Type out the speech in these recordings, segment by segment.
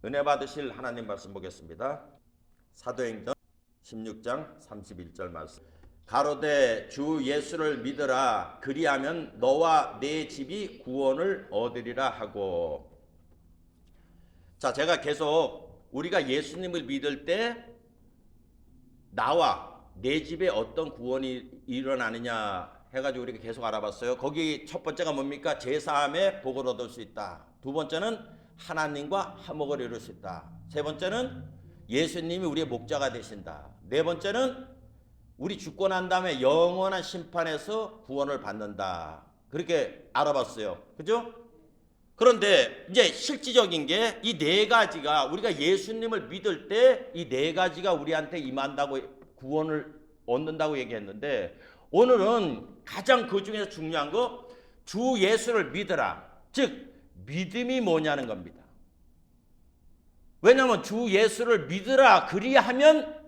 은혜 받으실 하나님 말씀 보겠습니다. 사도행전 16장 31절 말씀. 가로되 주 예수를 믿으라. 그리하면 너와 네 집이 구원을 얻으리라 하고. 자, 제가 계속 우리가 예수님을 믿을 때 나와 내 집에 어떤 구원이 일어나느냐 해가지고 우리가 계속 알아봤어요. 거기 첫 번째가 뭡니까? 제사함의 복을 얻을 수 있다. 두 번째는 하나님과 화목을 이룰 수 있다. 세 번째는 예수님이 우리의 목자가 되신다. 네 번째는 우리 죽고 난 다음에 영원한 심판에서 구원을 받는다. 그렇게 알아봤어요. 그죠? 그런데 이제 실질적인 게 이 네 가지가 우리가 예수님을 믿을 때 이 네 가지가 우리한테 임한다고 구원을 얻는다고 얘기했는데, 오늘은 가장 그 중에서 중요한 거 주 예수를 믿으라. 즉 믿음이 뭐냐는 겁니다. 왜냐하면 주 예수를 믿으라 그리하면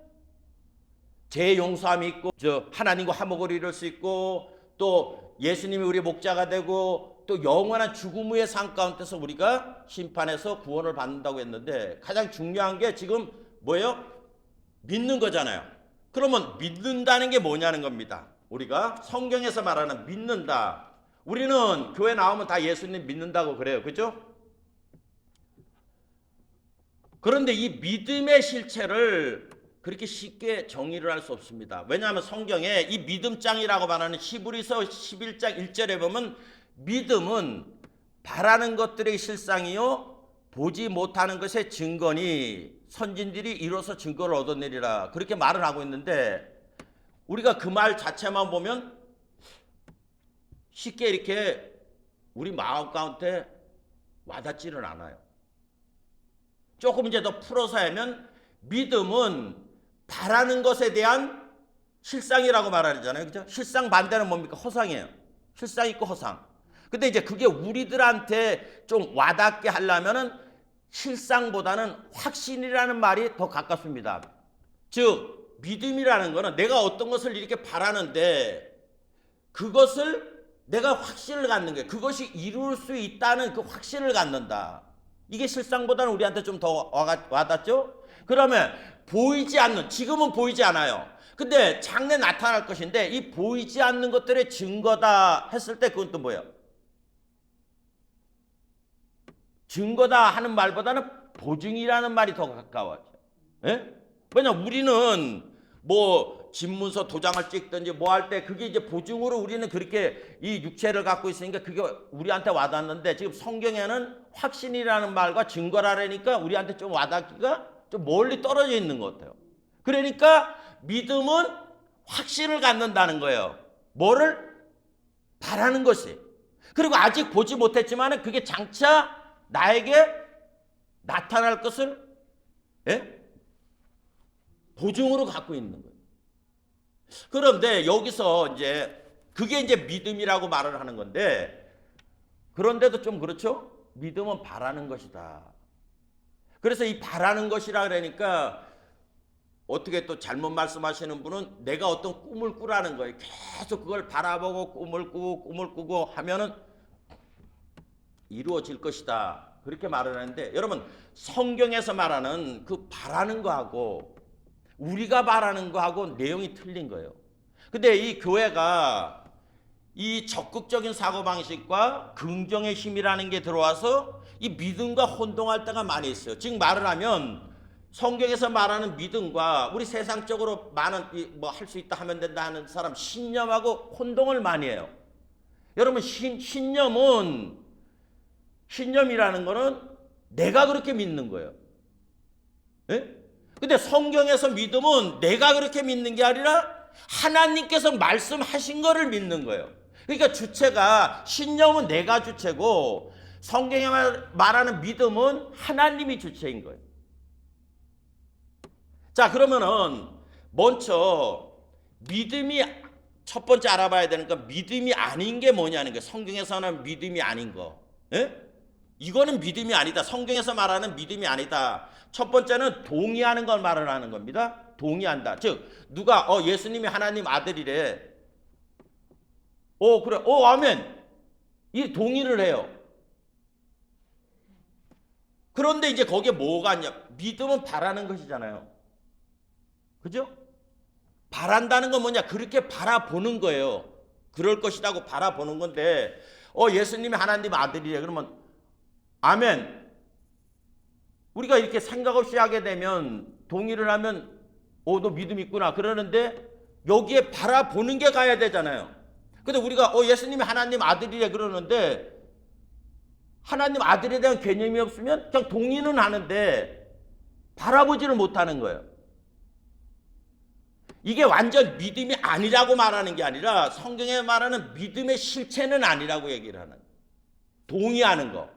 죄 용서함이 있고 하나님과 화목을 이룰 수 있고 또 예수님이 우리의 목자가 되고 또 영원한 죽음 후의 삶 가운데서 우리가 심판에서 구원을 받는다고 했는데, 가장 중요한 게 지금 뭐예요? 믿는 거잖아요. 그러면 믿는다는 게 뭐냐는 겁니다. 우리가 성경에서 말하는 믿는다. 우리는 교회 나오면 다 예수님 믿는다고 그래요. 그죠? 그런데 이 믿음의 실체를 그렇게 쉽게 정의를 할 수 없습니다. 왜냐하면 성경에 이 믿음장이라고 말하는 히브리서 11장 1절에 보면 믿음은 바라는 것들의 실상이요 보지 못하는 것의 증거니 선진들이 이로써 증거를 얻어내리라, 그렇게 말을 하고 있는데, 우리가 그 말 자체만 보면 쉽게 이렇게 우리 마음 가운데 와닿지는 않아요. 조금 이제 더 풀어서 하면 믿음은 바라는 것에 대한 실상이라고 말하잖아요. 그죠? 실상 반대는 뭡니까? 허상이에요. 실상 있고 허상. 근데 이제 그게 우리들한테 좀 와닿게 하려면은 실상보다는 확신이라는 말이 더 가깝습니다. 즉 믿음이라는 거는 내가 어떤 것을 이렇게 바라는데 그것을 내가 확신을 갖는 거예요. 그것이 이룰 수 있다는 그 확신을 갖는다. 이게 실상보다는 우리한테 좀 더 와닿죠? 그러면 보이지 않는, 지금은 보이지 않아요. 근데 장래 나타날 것인데 이 보이지 않는 것들의 증거다 했을 때 그건 또 뭐예요? 증거다 하는 말보다는 보증이라는 말이 더 가까워져. 예? 왜냐면 우리는 뭐 집문서 도장을 찍든지 뭐 할 때 그게 이제 보증으로 우리는 그렇게 이 육체를 갖고 있으니까 그게 우리한테 와닿는데, 지금 성경에는 확신이라는 말과 증거라니까 우리한테 좀 와닿기가 좀 멀리 떨어져 있는 것 같아요. 그러니까 믿음은 확신을 갖는다는 거예요. 뭐를? 바라는 것이. 그리고 아직 보지 못했지만 그게 장차 나에게 나타날 것을 보증으로 갖고 있는 거예요. 그런데 여기서 이제 그게 이제 믿음이라고 말을 하는 건데, 그런데도 좀 그렇죠? 믿음은 바라는 것이다. 그래서 이 바라는 것이라 그러니까 어떻게 또 잘못 말씀하시는 분은 내가 어떤 꿈을 꾸라는 거예요. 계속 그걸 바라보고 꿈을 꾸고 하면은 이루어질 것이다. 그렇게 말을 하는데, 여러분 성경에서 말하는 그 바라는 거하고 우리가 바라는 거하고 내용이 틀린 거예요. 근데 이 교회가 이 적극적인 사고방식과 긍정의 힘이라는 게 들어와서 이 믿음과 혼동할 때가 많이 있어요. 즉 말을 하면 성경에서 말하는 믿음과 우리 세상적으로 많은 뭐 할 수 있다 하면 된다 하는 사람 신념하고 혼동을 많이 해요. 여러분 신념이라는 거는 내가 그렇게 믿는 거예요. 예? 근데 성경에서 믿음은 내가 그렇게 믿는 게 아니라 하나님께서 말씀하신 거를 믿는 거예요. 그러니까 주체가, 신념은 내가 주체고 성경에 말하는 믿음은 하나님이 주체인 거예요. 자, 그러면은 먼저 믿음이 첫 번째 알아봐야 되는 건 믿음이 아닌 게 뭐냐는 거예요. 성경에서는 믿음이 아닌 거. 예? 이거는 믿음이 아니다. 성경에서 말하는 믿음이 아니다. 첫 번째는 동의하는 걸 말을 하는 겁니다. 동의한다. 즉 누가 예수님이 하나님 아들이래. 그래. 아멘. 이 동의를 해요. 그런데 이제 거기에 뭐가 있냐? 믿음은 바라는 것이잖아요. 그죠? 바란다는 건 뭐냐? 그렇게 바라보는 거예요. 그럴 것이라고 바라보는 건데, 예수님이 하나님 아들이래. 그러면 아멘. 우리가 이렇게 생각 없이 하게 되면, 동의를 하면 너 믿음 있구나 그러는데, 여기에 바라보는 게 가야 되잖아요. 근데 우리가 예수님이 하나님 아들이래 그러는데, 하나님 아들에 대한 개념이 없으면 그냥 동의는 하는데 바라보지를 못하는 거예요. 이게 완전 믿음이 아니라고 말하는 게 아니라, 성경에 말하는 믿음의 실체는 아니라고 얘기를 하는 거예요. 동의하는 거.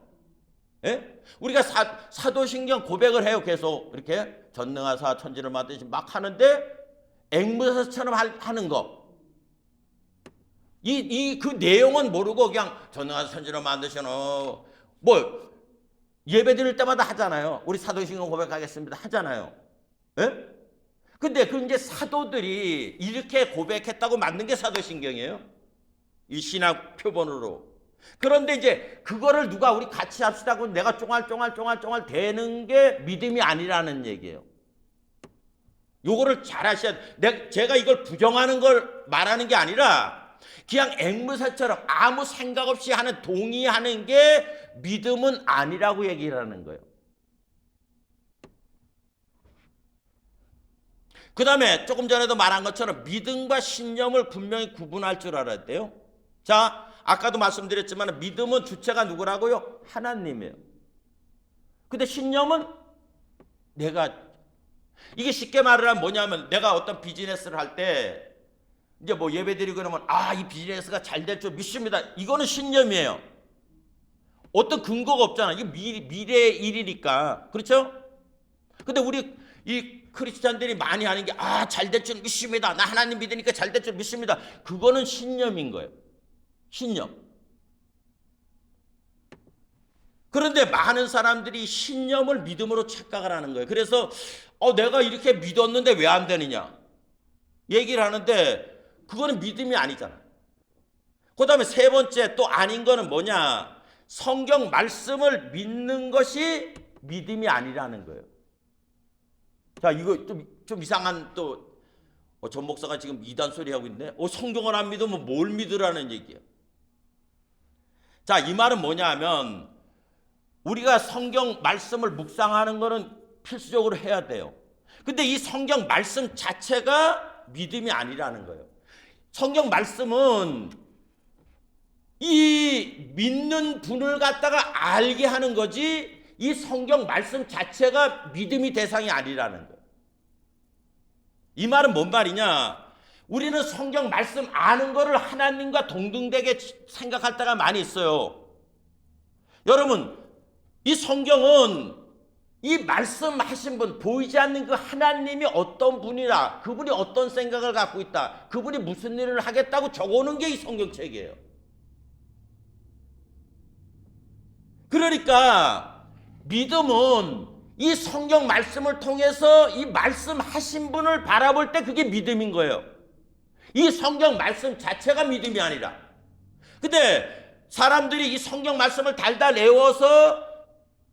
예? 우리가 사도신경 고백을 해요. 계속 이렇게 전능하사 천지를 만드신 막 하는데 앵무새처럼 하는 거. 그 내용은 모르고 그냥 전능하사 천지를 만드신 예배 드릴 때마다 하잖아요. 우리 사도신경 고백하겠습니다 하잖아요. 예? 근데 그 이제 사도들이 이렇게 고백했다고 만든 게 사도신경이에요. 이 신학 표본으로. 그런데 이제 그거를 누가 우리 같이 합시다고 내가 쫑알쫑알 되는 게 믿음이 아니라는 얘기예요. 요거를 잘 아셔야 돼. 제가 이걸 부정하는 걸 말하는 게 아니라 그냥 앵무새처럼 아무 생각 없이 하는, 동의하는 게 믿음은 아니라고 얘기를 하는 거예요. 그 다음에 조금 전에도 말한 것처럼 믿음과 신념을 분명히 구분할 줄 알아야 돼요. 자, 아까도 말씀드렸지만 믿음은 주체가 누구라고요? 하나님이에요. 근데 신념은 이게 쉽게 말을 하면 뭐냐면, 내가 어떤 비즈니스를 할 때 이제 뭐 예배 드리고 그러면 이 비즈니스가 잘 될 줄 믿습니다. 이거는 신념이에요. 어떤 근거가 없잖아. 이게 미래의 일이니까. 그렇죠? 근데 우리 이 크리스찬들이 많이 하는 게 잘 될 줄 믿습니다. 나 하나님 믿으니까 잘 될 줄 믿습니다. 그거는 신념인 거예요. 신념. 그런데 많은 사람들이 신념을 믿음으로 착각을 하는 거예요. 그래서 내가 이렇게 믿었는데 왜 안 되느냐 얘기를 하는데, 그거는 믿음이 아니잖아. 그 다음에 세 번째 또 아닌 거는 뭐냐? 성경 말씀을 믿는 것이 믿음이 아니라는 거예요. 자, 이거 좀 이상한 전 목사가 지금 이단 소리 하고 있네. 성경을 안 믿으면 뭘 믿으라는 얘기예요. 자, 이 말은 뭐냐 하면, 우리가 성경 말씀을 묵상하는 거는 필수적으로 해야 돼요. 근데 이 성경 말씀 자체가 믿음이 아니라는 거예요. 성경 말씀은 이 믿는 분을 갖다가 알게 하는 거지, 이 성경 말씀 자체가 믿음이 대상이 아니라는 거예요. 이 말은 뭔 말이냐? 우리는 성경 말씀 아는 거를 하나님과 동등되게 생각할 때가 많이 있어요. 여러분, 이 성경은 이 말씀하신 분, 보이지 않는 그 하나님이 어떤 분이라, 그분이 어떤 생각을 갖고 있다, 그분이 무슨 일을 하겠다고 적어놓은 게 이 성경책이에요. 그러니까 믿음은 이 성경 말씀을 통해서 이 말씀하신 분을 바라볼 때 그게 믿음인 거예요. 이 성경 말씀 자체가 믿음이 아니라. 근데 사람들이 이 성경 말씀을 달달 외워서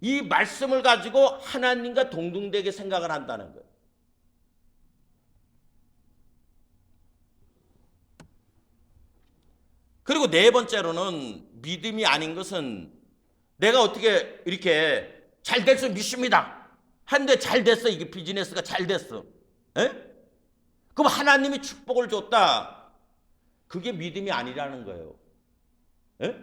이 말씀을 가지고 하나님과 동등되게 생각을 한다는 거예요. 그리고 네 번째로는 믿음이 아닌 것은, 내가 어떻게 이렇게 잘 됐어 믿습니다 한데 잘 됐어, 이게 비즈니스가 잘 됐어. 에? 그럼 하나님이 축복을 줬다. 그게 믿음이 아니라는 거예요. 에?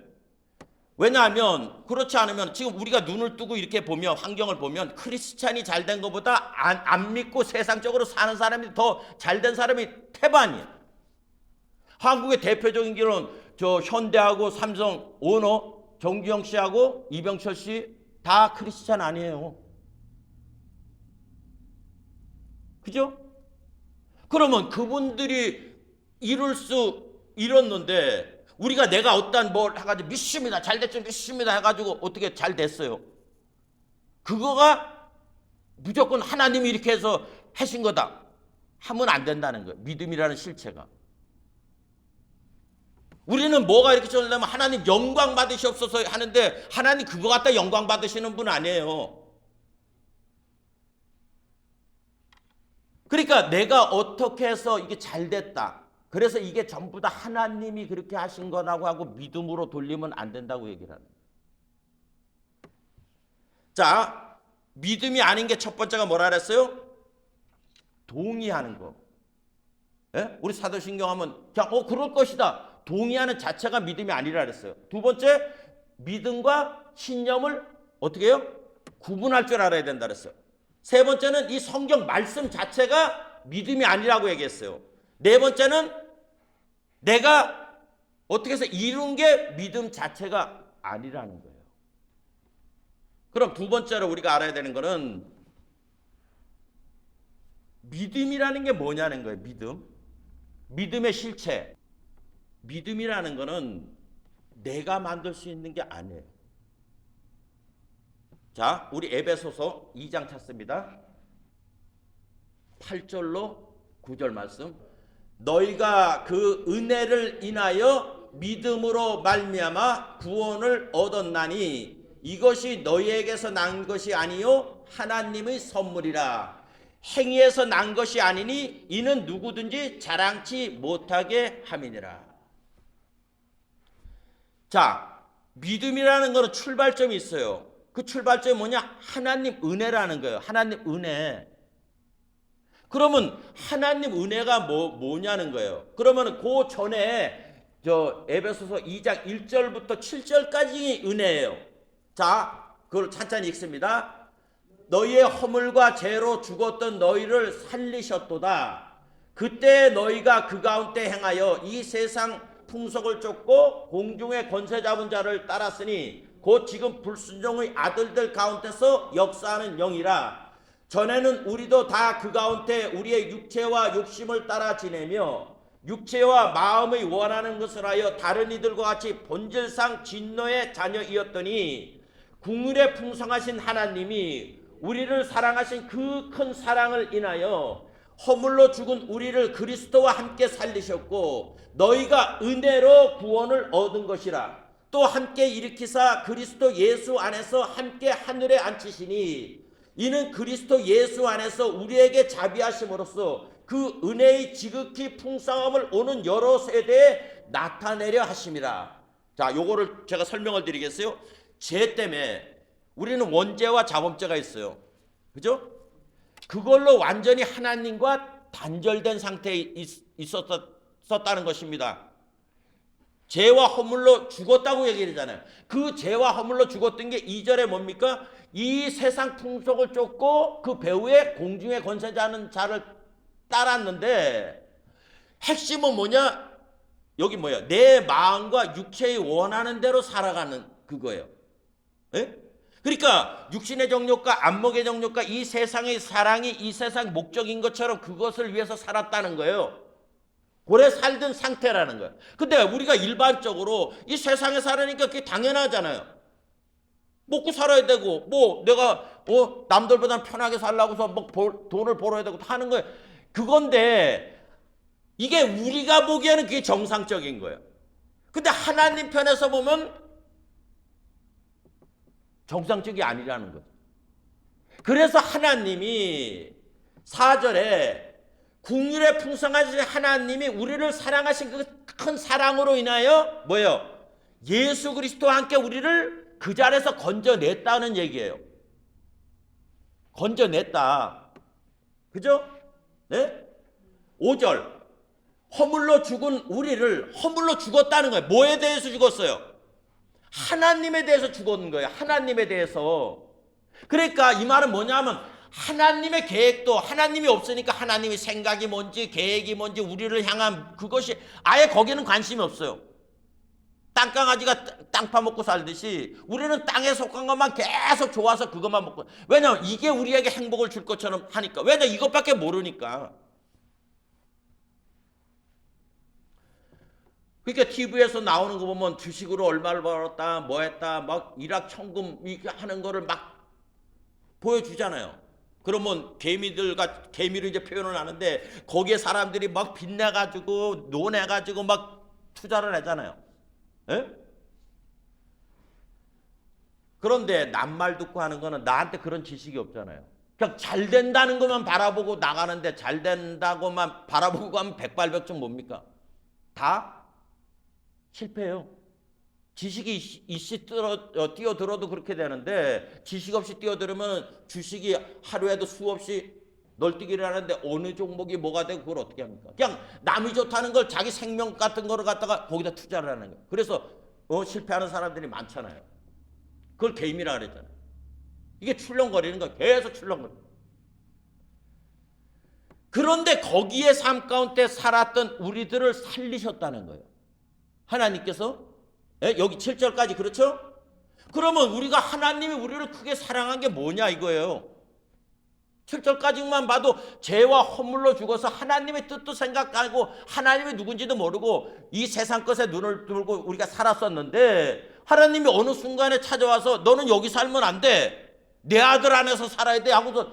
왜냐하면 그렇지 않으면 지금 우리가 눈을 뜨고 이렇게 보면, 환경을 보면 크리스찬이 잘 된 것보다 안 믿고 세상적으로 사는 사람이 더 잘 된 사람이 태반이에요. 한국의 대표적인 길은 현대하고 삼성 오너 정규영 씨하고 이병철 씨 다 크리스찬 아니에요. 그죠? 그러면 그분들이 이뤘는데 우리가 내가 어떤 뭘 해가지고 믿습니다, 잘 됐죠 믿습니다 해가지고 어떻게 잘 됐어요? 그거가 무조건 하나님이 이렇게 해서 하신 거다 하면 안 된다는 거예요. 믿음이라는 실체가. 우리는 뭐가 이렇게 전하려면 하나님 영광 받으시옵소서 하는데, 하나님 그거 갖다 영광 받으시는 분 아니에요. 그러니까 내가 어떻게 해서 이게 잘 됐다. 그래서 이게 전부 다 하나님이 그렇게 하신 거라고 하고 믿음으로 돌리면 안 된다고 얘기를 하는 거예요. 자, 믿음이 아닌 게 첫 번째가 뭐라 그랬어요? 동의하는 거. 예? 우리 사도신경 하면 그냥 그럴 것이다. 동의하는 자체가 믿음이 아니라 그랬어요. 두 번째, 믿음과 신념을 어떻게 해요? 구분할 줄 알아야 된다 그랬어요. 세 번째는 이 성경 말씀 자체가 믿음이 아니라고 얘기했어요. 네 번째는 내가 어떻게 해서 이룬 게 믿음 자체가 아니라는 거예요. 그럼 두 번째로 우리가 알아야 되는 거는 믿음이라는 게 뭐냐는 거예요. 믿음의 실체. 믿음이라는 거는 내가 만들 수 있는 게 아니에요. 자, 우리 에베소서 2장 찾습니다. 8절로 9절 말씀. 너희가 그 은혜를 인하여 믿음으로 말미암아 구원을 얻었나니 이것이 너희에게서 난 것이 아니요 하나님의 선물이라. 행위에서 난 것이 아니니 이는 누구든지 자랑치 못하게 함이니라. 자, 믿음이라는 거는 출발점이 있어요. 그 출발점이 뭐냐? 하나님 은혜라는 거예요. 하나님 은혜. 그러면 하나님 은혜가 뭐냐는 거예요. 그러면 그 전에 에베소서 2장 1절부터 7절까지 은혜예요. 자, 그걸 찬찬히 읽습니다. 너희의 허물과 죄로 죽었던 너희를 살리셨도다. 그때 너희가 그 가운데 행하여 이 세상 풍속을 쫓고 공중의 권세 잡은 자를 따랐으니 곧 지금 불순종의 아들들 가운데서 역사하는 영이라. 전에는 우리도 다 그 가운데 우리의 육체와 욕심을 따라 지내며 육체와 마음의 원하는 것을 하여 다른 이들과 같이 본질상 진노의 자녀이었더니 국률에 풍성하신 하나님이 우리를 사랑하신 그 큰 사랑을 인하여 허물로 죽은 우리를 그리스도와 함께 살리셨고 너희가 은혜로 구원을 얻은 것이라. 또 함께 일으키사 그리스도 예수 안에서 함께 하늘에 앉히시니 이는 그리스도 예수 안에서 우리에게 자비하심으로써 그 은혜의 지극히 풍성함을 오는 여러 세대에 나타내려 하심이라. 자, 요거를 제가 설명을 드리겠어요. 죄 때문에 우리는 원죄와 자범죄가 있어요. 그죠? 그걸로 완전히 하나님과 단절된 상태에 있었다는 것입니다. 죄와 허물로 죽었다고 얘기하잖아요. 그 죄와 허물로 죽었던 게 2절에 뭡니까? 이 세상 풍속을 쫓고 그 배후에 공중의 권세자는 자를 따랐는데 핵심은 뭐냐? 여기 뭐야? 내 마음과 육체의 원하는 대로 살아가는 그거예요. 예? 그러니까 육신의 정욕과 안목의 정욕과 이 세상의 사랑이 이 세상 목적인 것처럼 그것을 위해서 살았다는 거예요. 오래 살던 상태라는 거예요. 근데 우리가 일반적으로 이 세상에 살으니까 그게 당연하잖아요. 먹고 살아야 되고 뭐 내가 남들보다 편하게 살라고서 뭐 돈을 벌어야 되고 하는 거예요. 그건데 이게 우리가 보기에는 그게 정상적인 거예요. 근데 하나님 편에서 보면 정상적이 아니라는 거죠. 그래서 하나님이 4절에 국률에 풍성하신 하나님이 우리를 사랑하신 그 큰 사랑으로 인하여 뭐예요? 예수 그리스도와 함께 우리를 그 자리에서 건져냈다는 얘기예요. 건져냈다. 그죠? 네? 5절 허물로 죽은 우리를 허물로 죽었다는 거예요. 뭐에 대해서 죽었어요? 하나님에 대해서 죽었는 거예요. 하나님에 대해서. 그러니까 이 말은 뭐냐면 하나님의 계획도 하나님이 없으니까 하나님의 생각이 뭔지 계획이 뭔지 우리를 향한 그것이 아예 거기는 관심이 없어요. 땅강아지가 땅 파먹고 살듯이 우리는 땅에 속한 것만 계속 좋아서 그것만 먹고. 왜냐하면 이게 우리에게 행복을 줄 것처럼 하니까. 왜냐하면 이것밖에 모르니까. 그러니까 TV에서 나오는 거 보면 주식으로 얼마를 벌었다 뭐 했다 막 일확천금 하는 거를 막 보여주잖아요. 그러면 개미를 이제 표현을 하는데 거기에 사람들이 막 빛내가지고 논해가지고 막 투자를 하잖아요. 에? 그런데 남말 듣고 하는 거는 나한테 그런 지식이 없잖아요. 그냥 잘 된다는 것만 바라보고 나가는데 잘 된다고만 바라보고 가면 백발백중 뭡니까? 다 실패해요. 지식이 뛰어들어도 그렇게 되는데 지식 없이 뛰어들으면 주식이 하루에도 수없이 널뛰기를 하는데 어느 종목이 뭐가 되고 그걸 어떻게 합니까? 그냥 남이 좋다는 걸 자기 생명 같은 거를 갖다가 거기다 투자를 하는 거예요. 그래서 실패하는 사람들이 많잖아요. 그걸 게임이라 그랬잖아요. 이게 출렁거리는 거예요. 계속 출렁거려. 그런데 거기에 삶 가운데 살았던 우리들을 살리셨다는 거예요. 하나님께서. 여기 7절까지 그렇죠? 그러면 우리가 하나님이 우리를 크게 사랑한 게 뭐냐 이거예요. 7절까지만 봐도 죄와 허물로 죽어서 하나님의 뜻도 생각하고 하나님이 누군지도 모르고 이 세상 것에 눈을 들고 우리가 살았었는데 하나님이 어느 순간에 찾아와서 너는 여기 살면 안 돼. 내 아들 안에서 살아야 돼 하고서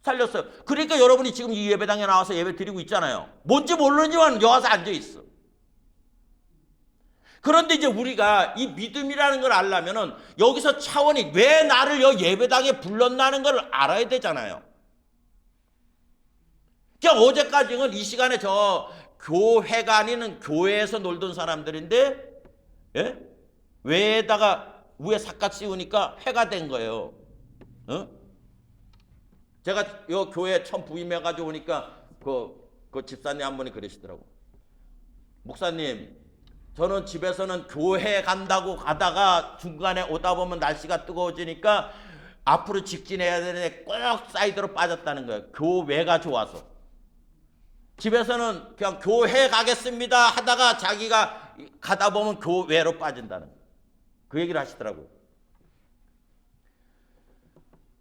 살렸어요. 그러니까 여러분이 지금 이 예배당에 나와서 예배 드리고 있잖아요. 뭔지 모르지만 여기 와서 앉아 있어. 그런데 이제 우리가 이 믿음이라는 걸 알려면은 여기서 차원이 왜 나를 여기 예배당에 불렀나는 걸 알아야 되잖아요. 그냥 어제까지는 이 시간에 저 교회가 아닌 교회에서 놀던 사람들인데, 예? 외에다가 위에 삿갓 씌우니까 회가 된 거예요. 제가 요 교회 처음 부임해가지고 오니까 그 집사님 한 분이 그러시더라고. 목사님, 저는 집에서는 교회 간다고 가다가 중간에 오다 보면 날씨가 뜨거워지니까 앞으로 직진해야 되는데 꼭 사이드로 빠졌다는 거예요. 교회가 좋아서. 집에서는 그냥 교회 가겠습니다 하다가 자기가 가다 보면 교회로 빠진다는 거예요. 그 얘기를 하시더라고요.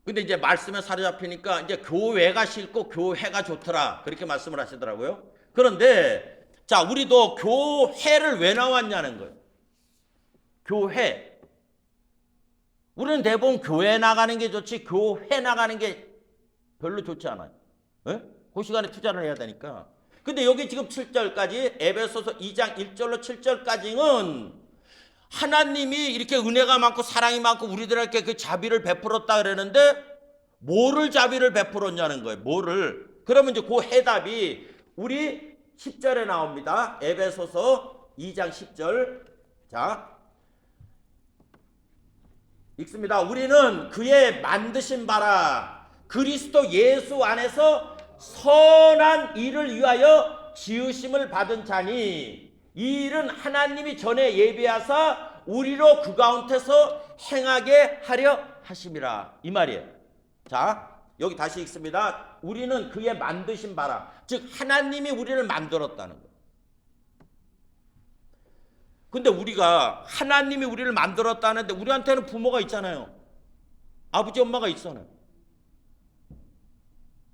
근데 이제 말씀에 사로잡히니까 이제 교회가 싫고 교회가 좋더라. 그렇게 말씀을 하시더라고요. 그런데 자, 우리도 교회를 왜 나왔냐는 거예요. 교회. 우리는 대부분 교회 나가는 게 좋지 교회 나가는 게 별로 좋지 않아요. 네? 그 시간에 투자를 해야 되니까. 근데 여기 지금 7절까지 에베소서 2장 1절로 7절까지는 하나님이 이렇게 은혜가 많고 사랑이 많고 우리들에게 그 자비를 베풀었다 그러는데 뭐를 자비를 베풀었냐는 거예요. 뭐를. 그러면 이제 그 해답이 우리 10절에 나옵니다. 에베소서 2장 10절. 자, 읽습니다. 우리는 그의 만드신 바라 그리스도 예수 안에서 선한 일을 위하여 지으심을 받은 자니 이 일은 하나님이 전에 예비하사 우리로 그 가운데서 행하게 하려 하심이라. 이 말이에요. 자, 여기 다시 읽습니다. 우리는 그의 만드신 바라. 즉 하나님이 우리를 만들었다는 거예요. 근데 우리가 하나님이 우리를 만들었다는데 우리한테는 부모가 있잖아요. 아버지 엄마가 있잖아요.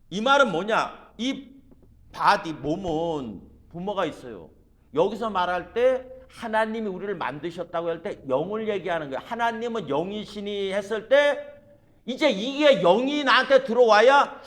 이 말은 뭐냐? 이 바디 몸은 부모가 있어요. 여기서 말할 때 하나님이 우리를 만드셨다고 할 때 영을 얘기하는 거예요. 하나님은 영이시니 했을 때 이제 이게 영이 나한테 들어와야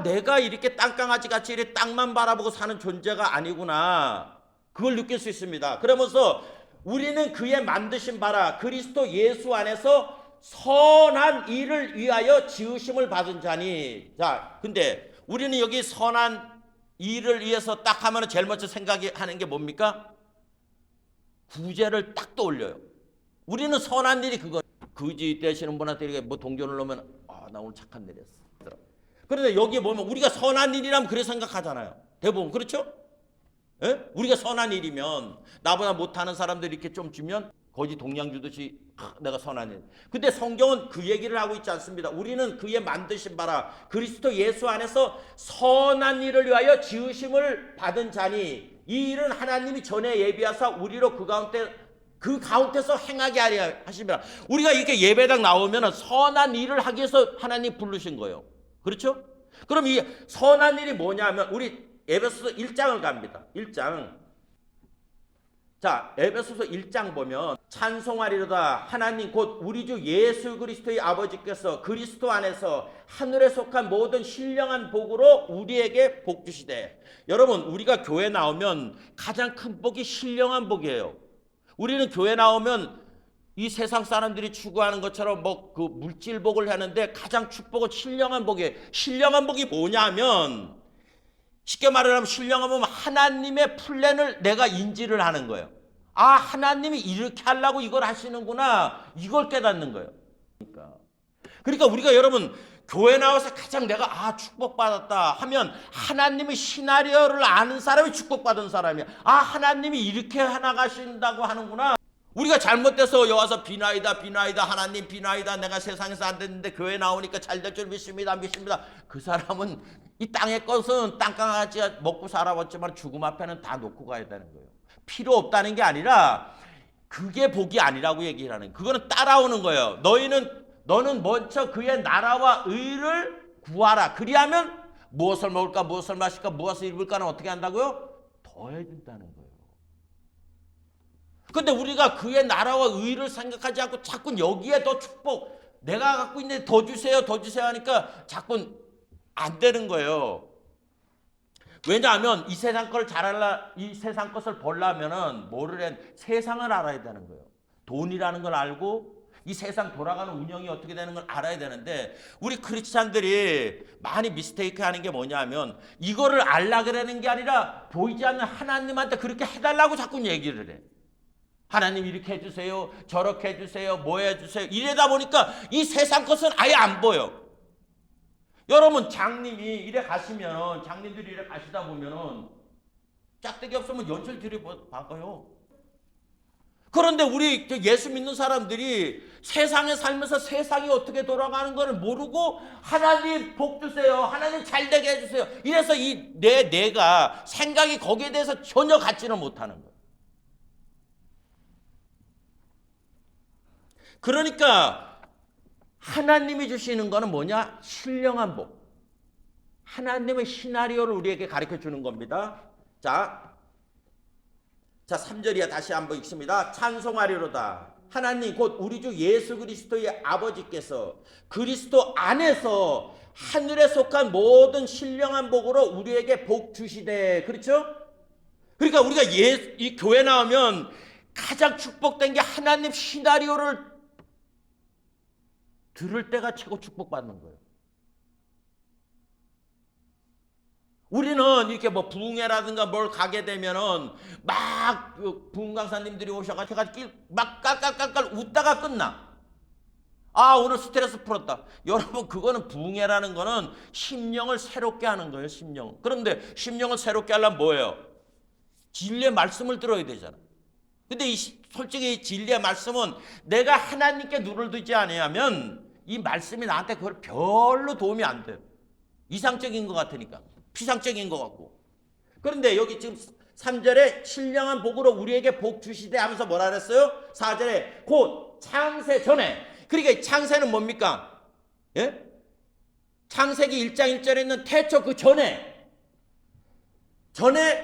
내가 이렇게 땅강아지 같이 이렇게 땅만 바라보고 사는 존재가 아니구나. 그걸 느낄 수 있습니다. 그러면서 우리는 그의 만드신 바라 그리스도 예수 안에서 선한 일을 위하여 지으심을 받은 자니. 자, 근데 우리는 여기 선한 일을 위해서 딱 하면 제일 먼저 생각하는 게 뭡니까? 구제를 딱 떠올려요. 우리는 선한 일이 그거. 거지 되시는 분한테 이렇게 뭐 동전을 넣으면 나 오늘 착한 일이었어. 그런데 여기에 보면 우리가 선한 일이라면 그렇게 생각하잖아요. 대부분 그렇죠? 예? 우리가 선한 일이면 나보다 못하는 사람들이 이렇게 좀 주면 거지 동양 주듯이 내가 선한 일. 근데 성경은 그 얘기를 하고 있지 않습니다. 우리는 그의 만드신 바라 그리스도 예수 안에서 선한 일을 위하여 지으심을 받은 자니 이 일은 하나님이 전에 예비하사 우리로 그 가운데서 행하게 하려 하십니다. 우리가 이렇게 예배당 나오면 선한 일을 하기 위해서 하나님 부르신 거예요. 그렇죠? 그럼 이 선한 일이 뭐냐면 우리 에베소서 1장을 갑니다. 1장. 자, 에베소서 1장 보면 찬송하리로다 하나님 곧 우리 주 예수 그리스도의 아버지께서 그리스도 안에서 하늘에 속한 모든 신령한 복으로 우리에게 복 주시되. 여러분, 우리가 교회 나오면 가장 큰 복이 신령한 복이에요. 우리는 교회 나오면 이 세상 사람들이 추구하는 것처럼 뭐 그 물질복을 하는데 가장 축복은 신령한 복이에요. 신령한 복이 뭐냐면 쉽게 말하면 신령한 복은 하나님의 플랜을 내가 인지를 하는 거예요. 아, 하나님이 이렇게 하려고 이걸 하시는구나. 이걸 깨닫는 거예요. 그러니까 우리가 여러분 교회 나와서 가장 내가 축복받았다 하면 하나님의 시나리오를 아는 사람이 축복받은 사람이야. 아, 하나님이 이렇게 해나가신다고 하는구나. 우리가 잘못돼서 여와서 비나이다 하나님 비나이다 내가 세상에서 안 됐는데 교회 나오니까 잘 될 줄 믿습니다. 그 사람은 이 땅의 것은 땅강아지 먹고 살아왔지만 죽음 앞에는 다 놓고 가야 되는 거예요. 필요 없다는 게 아니라 그게 복이 아니라고 얘기를 하는 거예요. 그거는 따라오는 거예요. 너는 먼저 그의 나라와 의를 구하라. 그리하면 무엇을 먹을까 무엇을 마실까 무엇을 입을까는 어떻게 한다고요? 더해준다는 거예요. 근데 우리가 그의 나라와 의를 생각하지 않고 자꾸 여기에 더 축복 내가 갖고 있는데 더 주세요 하니까 자꾸 안 되는 거예요. 왜냐하면 이 세상 것을 보려면은 세상을 알아야 되는 거예요. 돈이라는 걸 알고 이 세상 돌아가는 운영이 어떻게 되는 걸 알아야 되는데 우리 크리스찬들이 많이 미스테이크 하는 게 뭐냐면 이거를 알라 그러는 게 아니라 보이지 않는 하나님한테 그렇게 해달라고 자꾸 얘기를 해. 하나님 이렇게 해주세요. 저렇게 해주세요. 뭐 해주세요. 이러다 보니까 이 세상 것은 아예 안 보여. 여러분 장님들이 이래 가시다 보면은 짝대기 없으면 연출 들여박아요. 그런데 우리 예수 믿는 사람들이 세상에 살면서 세상이 어떻게 돌아가는 걸 모르고 하나님 복 주세요. 하나님 잘 되게 해주세요. 이래서 내가 생각이 거기에 대해서 전혀 갖지는 못하는 거예요. 그러니까 하나님이 주시는 거는 뭐냐? 신령한 복. 하나님의 시나리오를 우리에게 가르쳐 주는 겁니다. 자 3절이야. 다시 한번 읽습니다. 찬송하리로다. 하나님 곧 우리 주 예수 그리스도의 아버지께서 그리스도 안에서 하늘에 속한 모든 신령한 복으로 우리에게 복 주시되. 그렇죠? 그러니까 우리가 이 교회 나오면 가장 축복된 게 하나님 시나리오를 들을 때가 최고 축복받는 거예요. 우리는 이렇게 뭐 부흥회라든가 뭘 가게 되면은 막 부흥 강사님들이 오셔가지고 막 깔깔깔깔 웃다가 끝나. 아, 오늘 스트레스 풀었다. 여러분 그거는 부흥회라는 거는 심령을 새롭게 하는 거예요. 심령. 그런데 심령을 새롭게 하려면 뭐예요? 진리의 말씀을 들어야 되잖아. 근데 솔직히 진리의 말씀은 내가 하나님께 눈을 두지 않으면 이 말씀이 나한테 그걸 별로 도움이 안 돼요. 이상적인 것 같으니까. 피상적인 것 같고. 그런데 여기 지금 3절에 신령한 복으로 우리에게 복 주시되 하면서 뭐라 그랬어요? 4절에 곧 창세 전에. 그러니까 창세는 뭡니까? 예? 창세기 1장 1절에 있는 태초 그 전에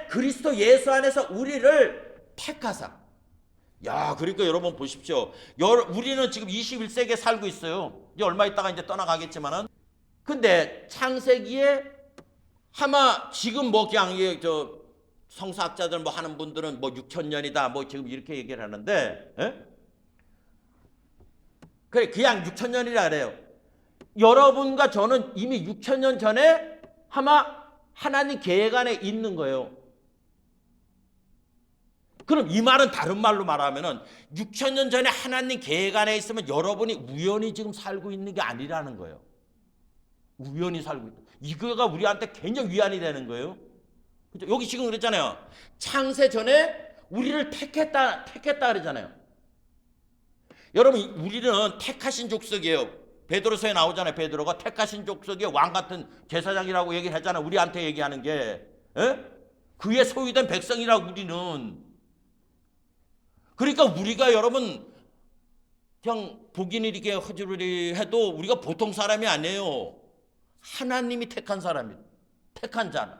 그리스도 예수 안에서 우리를 택하사. 야, 그러니까 여러분 보십시오. 우리는 지금 21세기에 살고 있어요. 이제 얼마 있다가 이제 떠나가겠지만은. 근데 창세기에 아마 지금 뭐 그냥 성사학자들 뭐 하는 분들은 뭐 6,000년이다 뭐 지금 이렇게 얘기를 하는데, 그래 그냥 6,000년이라 그래요. 여러분과 저는 이미 6,000년 전에 아마 하나님 계획 안에 있는 거예요. 그럼 이 말은 다른 말로 말하면은 6,000년 전에 하나님 계획 안에 있으면 여러분이 우연히 지금 살고 있는 게 아니라는 거예요. 우연히 살고 있다. 이거가 우리한테 굉장히 위안이 되는 거예요. 그죠? 여기 지금 그랬잖아요. 창세 전에 우리를 택했다 그러잖아요. 여러분 우리는 택하신 족속이에요. 베드로서에 나오잖아요. 베드로가 택하신 족속의 왕 같은 제사장이라고 얘기를 했잖아요. 우리한테 얘기하는 게. 그의 소유된 백성이라고 우리는. 그러니까 우리가 여러분 그냥 보기는 이렇게 허주르리 해도 우리가 보통 사람이 아니에요. 하나님이 택한 사람이 택한 자는.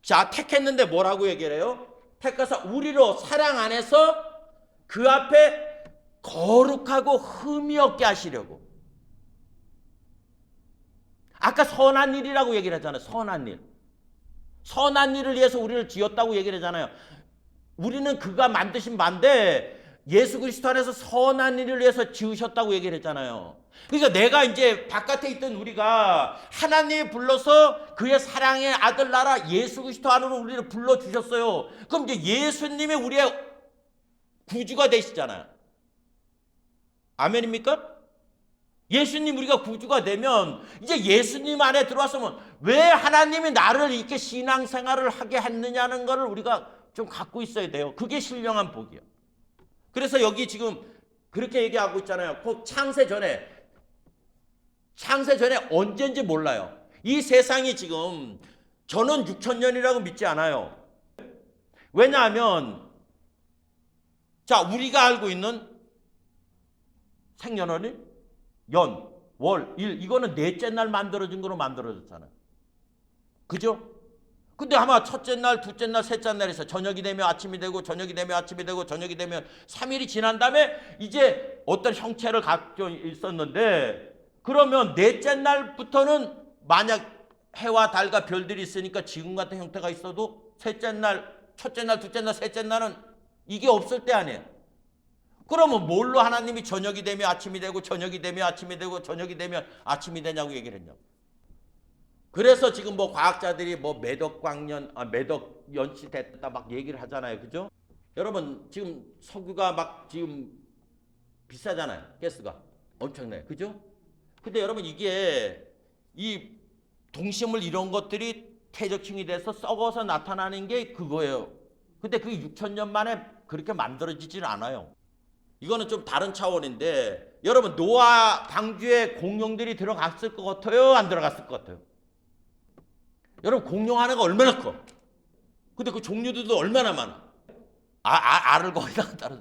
자, 택했는데 뭐라고 얘기를 해요? 택해서 우리로 사랑 안에서 그 앞에 거룩하고 흠이 없게 하시려고. 아까 선한 일이라고 얘기를 했잖아요. 선한 일. 선한 일을 위해서 우리를 지었다고 얘기를 했잖아요. 우리는 그가 만드신 반데 예수 그리스도 안에서 선한 일을 위해서 지으셨다고 얘기를 했잖아요. 그러니까 내가 이제 바깥에 있던 우리가 하나님이 불러서 그의 사랑의 아들 나라 예수 그리스도 안으로 우리를 불러주셨어요. 그럼 이제 예수님이 우리의 구주가 되시잖아요. 아멘입니까? 예수님 우리가 구주가 되면 이제 예수님 안에 들어왔으면 왜 하나님이 나를 이렇게 신앙생활을 하게 했느냐는 것을 우리가 좀 갖고 있어야 돼요. 그게 신령한 복이에요. 그래서 여기 지금 그렇게 얘기하고 있잖아요. 꼭 창세 전에 언제인지 몰라요. 이 세상이 지금 저는 6,000년이라고 믿지 않아요. 왜냐하면 자, 우리가 알고 있는 생년월일, 연, 월, 일 이거는 넷째 날 만들어진 거로 만들어졌잖아요. 그죠? 근데 아마 첫째 날, 둘째 날, 셋째 날에서 저녁이 되면 아침이 되고 저녁이 되면 아침이 되고 저녁이 되면 3일이 지난 다음에 이제 어떤 형체를 갖고 있었는데 그러면 넷째 날부터는 만약 해와 달과 별들이 있으니까 지금 같은 형태가 있어도 셋째 날, 첫째 날, 둘째 날, 셋째 날은 이게 없을 때 아니에요. 그러면 뭘로 하나님이 저녁이 되면 아침이 되고 저녁이 되면 아침이 되고 저녁이 되면 아침이 되냐고 얘기를 했냐고. 그래서 지금 뭐 과학자들이 뭐 매덕 연치 됐다 막 얘기를 하잖아요. 그죠? 여러분 지금 석유가 막 지금 비싸잖아요. 가스가 엄청나요. 그죠? 근데 여러분 이게 이 동식물 이런 것들이 퇴적층이 돼서 썩어서 나타나는 게 그거예요. 근데 그게 6,000년 만에 그렇게 만들어지지는 않아요. 이거는 좀 다른 차원인데 여러분 노아 방주에 공룡들이 들어갔을 것 같아요? 안 들어갔을 것 같아요? 여러분 공룡 하나가 얼마나 커? 근데 그 종류들도 얼마나 많아? 알을 거기다 따라.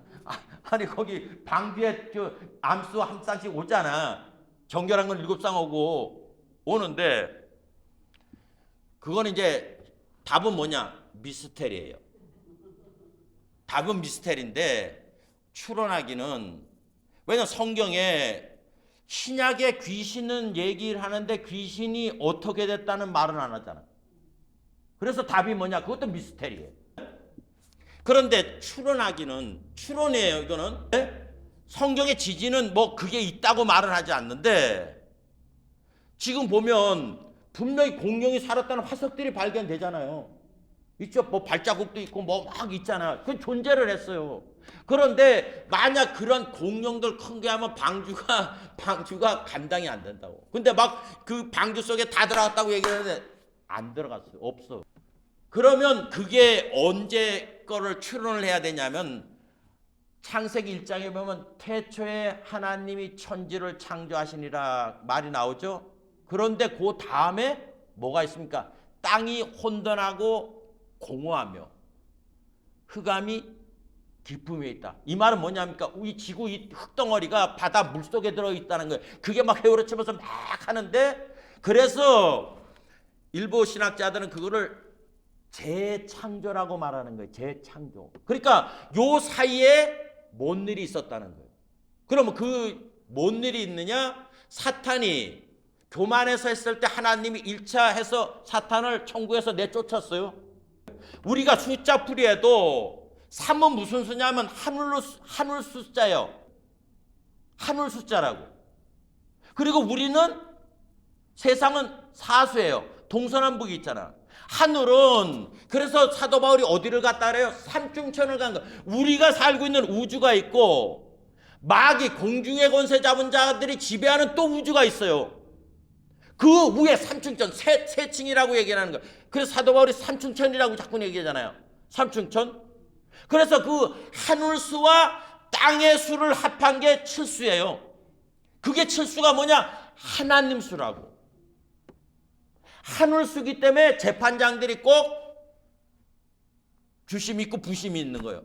아니 거기 방주에 저 암수 한 쌍씩 오잖아. 정결한 건 7쌍 오는데 그건 이제 답은 뭐냐? 미스테리예요. 답은 미스테리인데 추론하기는 왜냐면 성경에 신약의 귀신은 얘기를 하는데 귀신이 어떻게 됐다는 말은 안 하잖아. 그래서 답이 뭐냐? 그것도 미스테리예요. 그런데 추론이에요. 이거는 성경의 지지는 뭐 그게 있다고 말은 하지 않는데 지금 보면 분명히 공룡이 살았다는 화석들이 발견되잖아요. 있죠. 뭐 발자국도 있고 뭐 막 있잖아. 그 존재를 했어요. 그런데 만약 그런 공룡들 큰 게 하면 방주가 감당이 안 된다고. 근데 막 그 방주 속에 다 들어갔다고 얘기하는데 안 들어갔어요. 없어. 그러면 그게 언제 거를 추론을 해야 되냐면 창세기 1장에 보면 태초에 하나님이 천지를 창조하시니라 말이 나오죠. 그런데 그 다음에 뭐가 있습니까? 땅이 혼돈하고 공허하며 흑암이 깊음에 있다. 이 말은 뭐냐니까 이 지구 이 흙덩어리가 바다 물속에 들어있다는 거예요. 그게 막 헤어치면서 막 하는데 그래서 일부 신학자들은 그거를 재창조라고 말하는 거예요. 재창조. 그러니까 요 사이에 뭔 일이 있었다는 거예요. 그러면 그 뭔 일이 있느냐? 사탄이 교만해서 했을 때 하나님이 1차 해서 사탄을 천국에서 내쫓았어요. 우리가 숫자풀이에도 3은 무슨 수냐면 하늘 숫자예요. 하늘 숫자라고. 그리고 우리는 세상은 사수예요. 동서남북이 있잖아. 하늘은 그래서 사도 바울이 어디를 갔다 그래요? 삼중천을 간 거. 우리가 살고 있는 우주가 있고 마귀 공중의 권세 잡은 자들이 지배하는 또 우주가 있어요. 그 위에 삼중천 세 층이라고 얘기하는 거예요. 그래서 사도 바울이 삼중천이라고 자꾸 얘기하잖아요. 삼중천. 그래서 그 하늘수와 땅의 수를 합한 게 칠수예요. 그게 칠수가 뭐냐? 하나님 수라고. 하늘수기 때문에 재판장들이 꼭 주심이 있고 부심이 있는 거예요.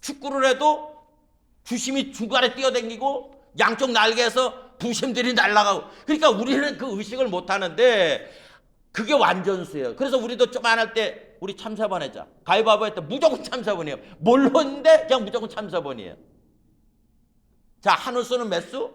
축구를 해도 주심이 중간에 뛰어다니고 양쪽 날개에서 부심들이 날아가고. 그러니까 우리는 그 의식을 못 하는데 그게 완전수예요. 그래서 우리도 좀 안 할 때 우리 참사번 하자. 가위바위보 할 때 무조건 참사번이에요. 뭘로 했는데 그냥 무조건 참사번이에요. 자, 하늘수는 몇 수?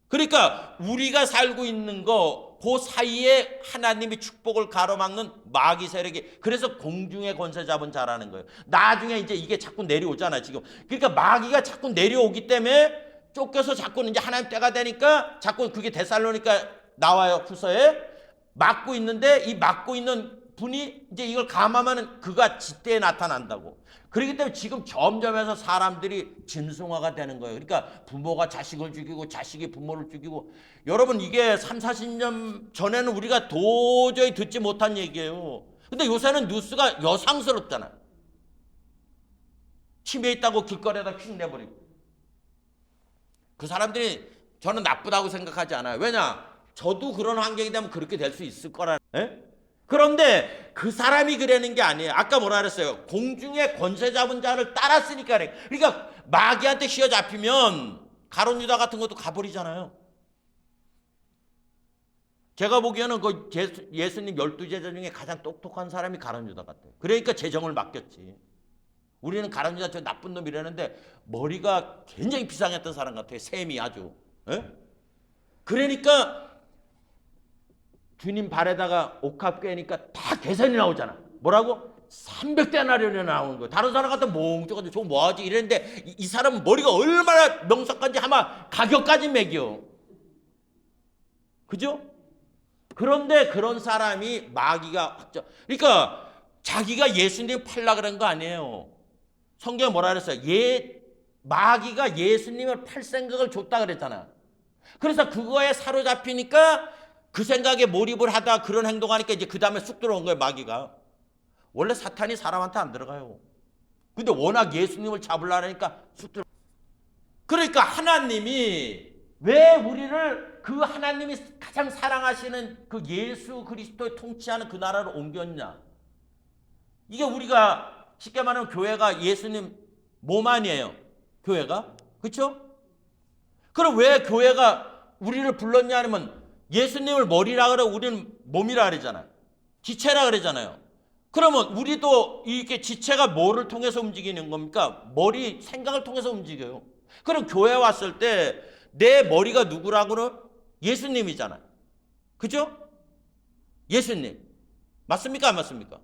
그러니까 우리가 살고 있는 거 그 사이에 하나님이 축복을 가로막는 마귀 세력이, 그래서 공중의 권세 잡은 자라는 거예요. 나중에 이제 이게 자꾸 내려오잖아요, 지금. 그러니까 마귀가 자꾸 내려오기 때문에 쫓겨서 자꾸 이제 하나님 때가 되니까 자꾸 그게 데살로니가 나와요, 후서에. 막고 있는데 이 막고 있는 분이 이제 이걸 감하면은 그가 짖대에 나타난다고. 그렇기 때문에 지금 점점해서 사람들이 짐승화가 되는 거예요. 그러니까 부모가 자식을 죽이고 자식이 부모를 죽이고. 여러분, 이게 30-40년 전에는 우리가 도저히 듣지 못한 얘기예요. 근데 요새는 뉴스가 여상스럽잖아요. 치매 있다고 길거리에다 휙 내버리고. 그 사람들이 저는 나쁘다고 생각하지 않아요. 왜냐? 저도 그런 환경이 되면 그렇게 될 수 있을 거라. 에? 그런데 그 사람이 그러는 게 아니에요. 아까 뭐라 그랬어요? 공중에 권세 잡은 자를 따랐으니까 그래. 그러니까 마귀한테 휘어잡히면 가룟 유다 같은 것도 가버리잖아요. 제가 보기에는 그 예수님 12제자 중에 가장 똑똑한 사람이 가룟 유다 같아요. 그러니까 재정을 맡겼지. 우리는 가룟 유다 저 나쁜 놈이라는데 머리가 굉장히 비상했던 사람 같아요. 셈이 아주. 에? 그러니까 주님 발에다가 옥합 꿰니까 다 계산이 나오잖아. 뭐라고? 300데나리온이 나오는 거예요. 다른 사람 같으면 몽롱하지 저거 뭐하지 이랬는데 이 사람은 머리가 얼마나 명석한지 아마 가격까지 매겨. 그죠? 그런데 그런 사람이 마귀가 확정. 그러니까 자기가 예수님 팔라 그런 거 아니에요. 성경에 뭐라 그랬어요? 마귀가 예수님을 팔 생각을 줬다 그랬잖아. 그래서 그거에 사로잡히니까 그 생각에 몰입을 하다 그런 행동하니까 이제 그 다음에 쑥 들어온 거예요, 마귀가. 원래 사탄이 사람한테 안 들어가요. 근데 워낙 예수님을 잡으려니까 쑥 들어. 그러니까 하나님이 왜 우리를 그 하나님이 가장 사랑하시는 그 예수 그리스도의 통치하는 그 나라로 옮겼냐? 이게 우리가 쉽게 말하면 교회가 예수님 몸 아니에요. 교회가. 그렇죠? 그럼 왜 교회가 우리를 불렀냐 하면 예수님을 머리라 그래, 우리는 몸이라 그러잖아요. 지체라 그러잖아요. 그러면 우리도 이렇게 지체가 뭐를 통해서 움직이는 겁니까? 머리, 생각을 통해서 움직여요. 그럼 교회 왔을 때 내 머리가 누구라고는? 예수님이잖아요. 그죠? 예수님. 맞습니까? 안 맞습니까?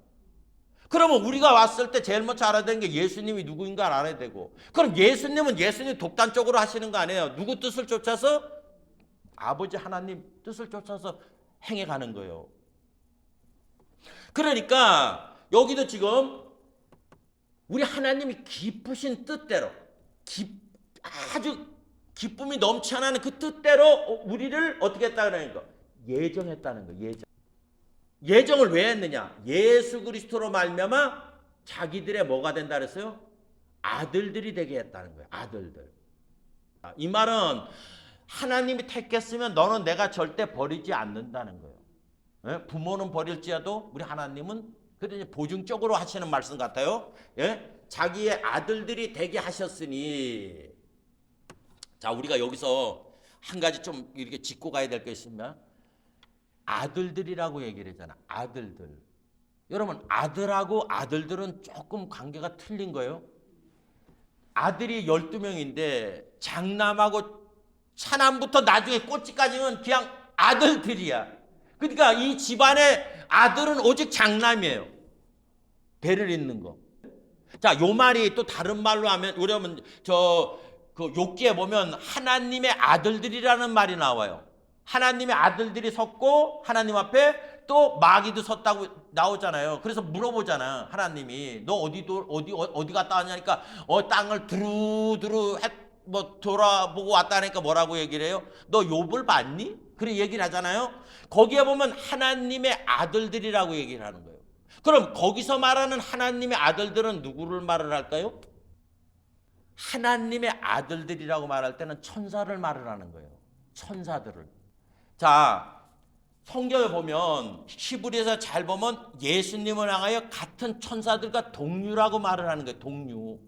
그러면 우리가 왔을 때 제일 먼저 알아야 되는 게 예수님이 누구인가 알아야 되고, 그럼 예수님은 예수님 독단적으로 하시는 거 아니에요. 누구 뜻을 쫓아서? 아버지 하나님 뜻을 쫓아서 행해가는 거예요. 그러니까 여기도 지금 우리 하나님이 기쁘신 뜻대로 아주 기쁨이 넘쳐나는 그 뜻대로 우리를 어떻게 했다는 거? 예정했다는 거. 예정을 왜 했느냐? 예수 그리스도로 말미암아 자기들의 뭐가 된다 그랬어요? 아들들이 되게 했다는 거예요. 아들들. 이 말은 하나님이 택했으면 너는 내가 절대 버리지 않는다는 거예요. 예? 부모는 버릴지라도 우리 하나님은 그래도 보증적으로 하시는 말씀 같아요. 예? 자기의 아들들이 되게 하셨으니. 자, 우리가 여기서 한 가지 좀 이렇게 짚고 가야 될 게 있으면 아들들이라고 얘기를 하잖아. 아들들. 여러분, 아들하고 아들들은 조금 관계가 틀린 거예요. 아들이 12명인데 장남하고 차남부터 나중에 꼬치까지는 그냥 아들들이야. 그러니까 이 집안의 아들은 오직 장남이에요. 배를 잇는 거. 자, 요 말이 또 다른 말로 하면, 우리는 그 욥기에 보면 하나님의 아들들이라는 말이 나와요. 하나님의 아들들이 섰고 하나님 앞에 또 마귀도 섰다고 나오잖아요. 그래서 물어보잖아. 하나님이 너 어디 갔다 왔냐니까 땅을 두루두루 돌아보고 왔다니까 뭐라고 얘기를 해요? 너 욥을 봤니? 그래 얘기를 하잖아요. 거기에 보면 하나님의 아들들이라고 얘기를 하는 거예요. 그럼 거기서 말하는 하나님의 아들들은 누구를 말을 할까요? 하나님의 아들들이라고 말할 때는 천사를 말을 하는 거예요. 천사들을. 자, 성경에 보면 히브리서 잘 보면 예수님을 향하여 같은 천사들과 동류라고 말을 하는 거예요. 동류.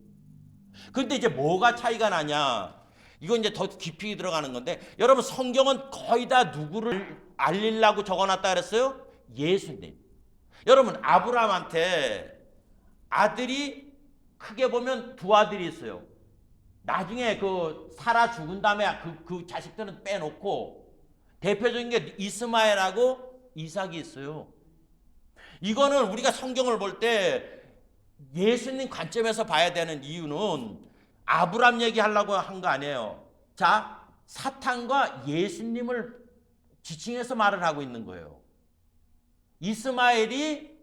그런데 이제 뭐가 차이가 나냐? 이건 이제 더 깊이 들어가는 건데, 여러분 성경은 거의 다 누구를 알리려고 적어놨다 그랬어요? 예수님. 여러분 아브라함한테 아들이 크게 보면 두 아들이 있어요. 나중에 그 사라 죽은 다음에 그 자식들은 빼놓고 대표적인 게 이스마엘하고 이삭이 있어요. 이거는 우리가 성경을 볼 때 예수님 관점에서 봐야 되는 이유는 아브람 얘기하려고 한 거 아니에요. 자, 사탄과 예수님을 지칭해서 말을 하고 있는 거예요. 이스마엘이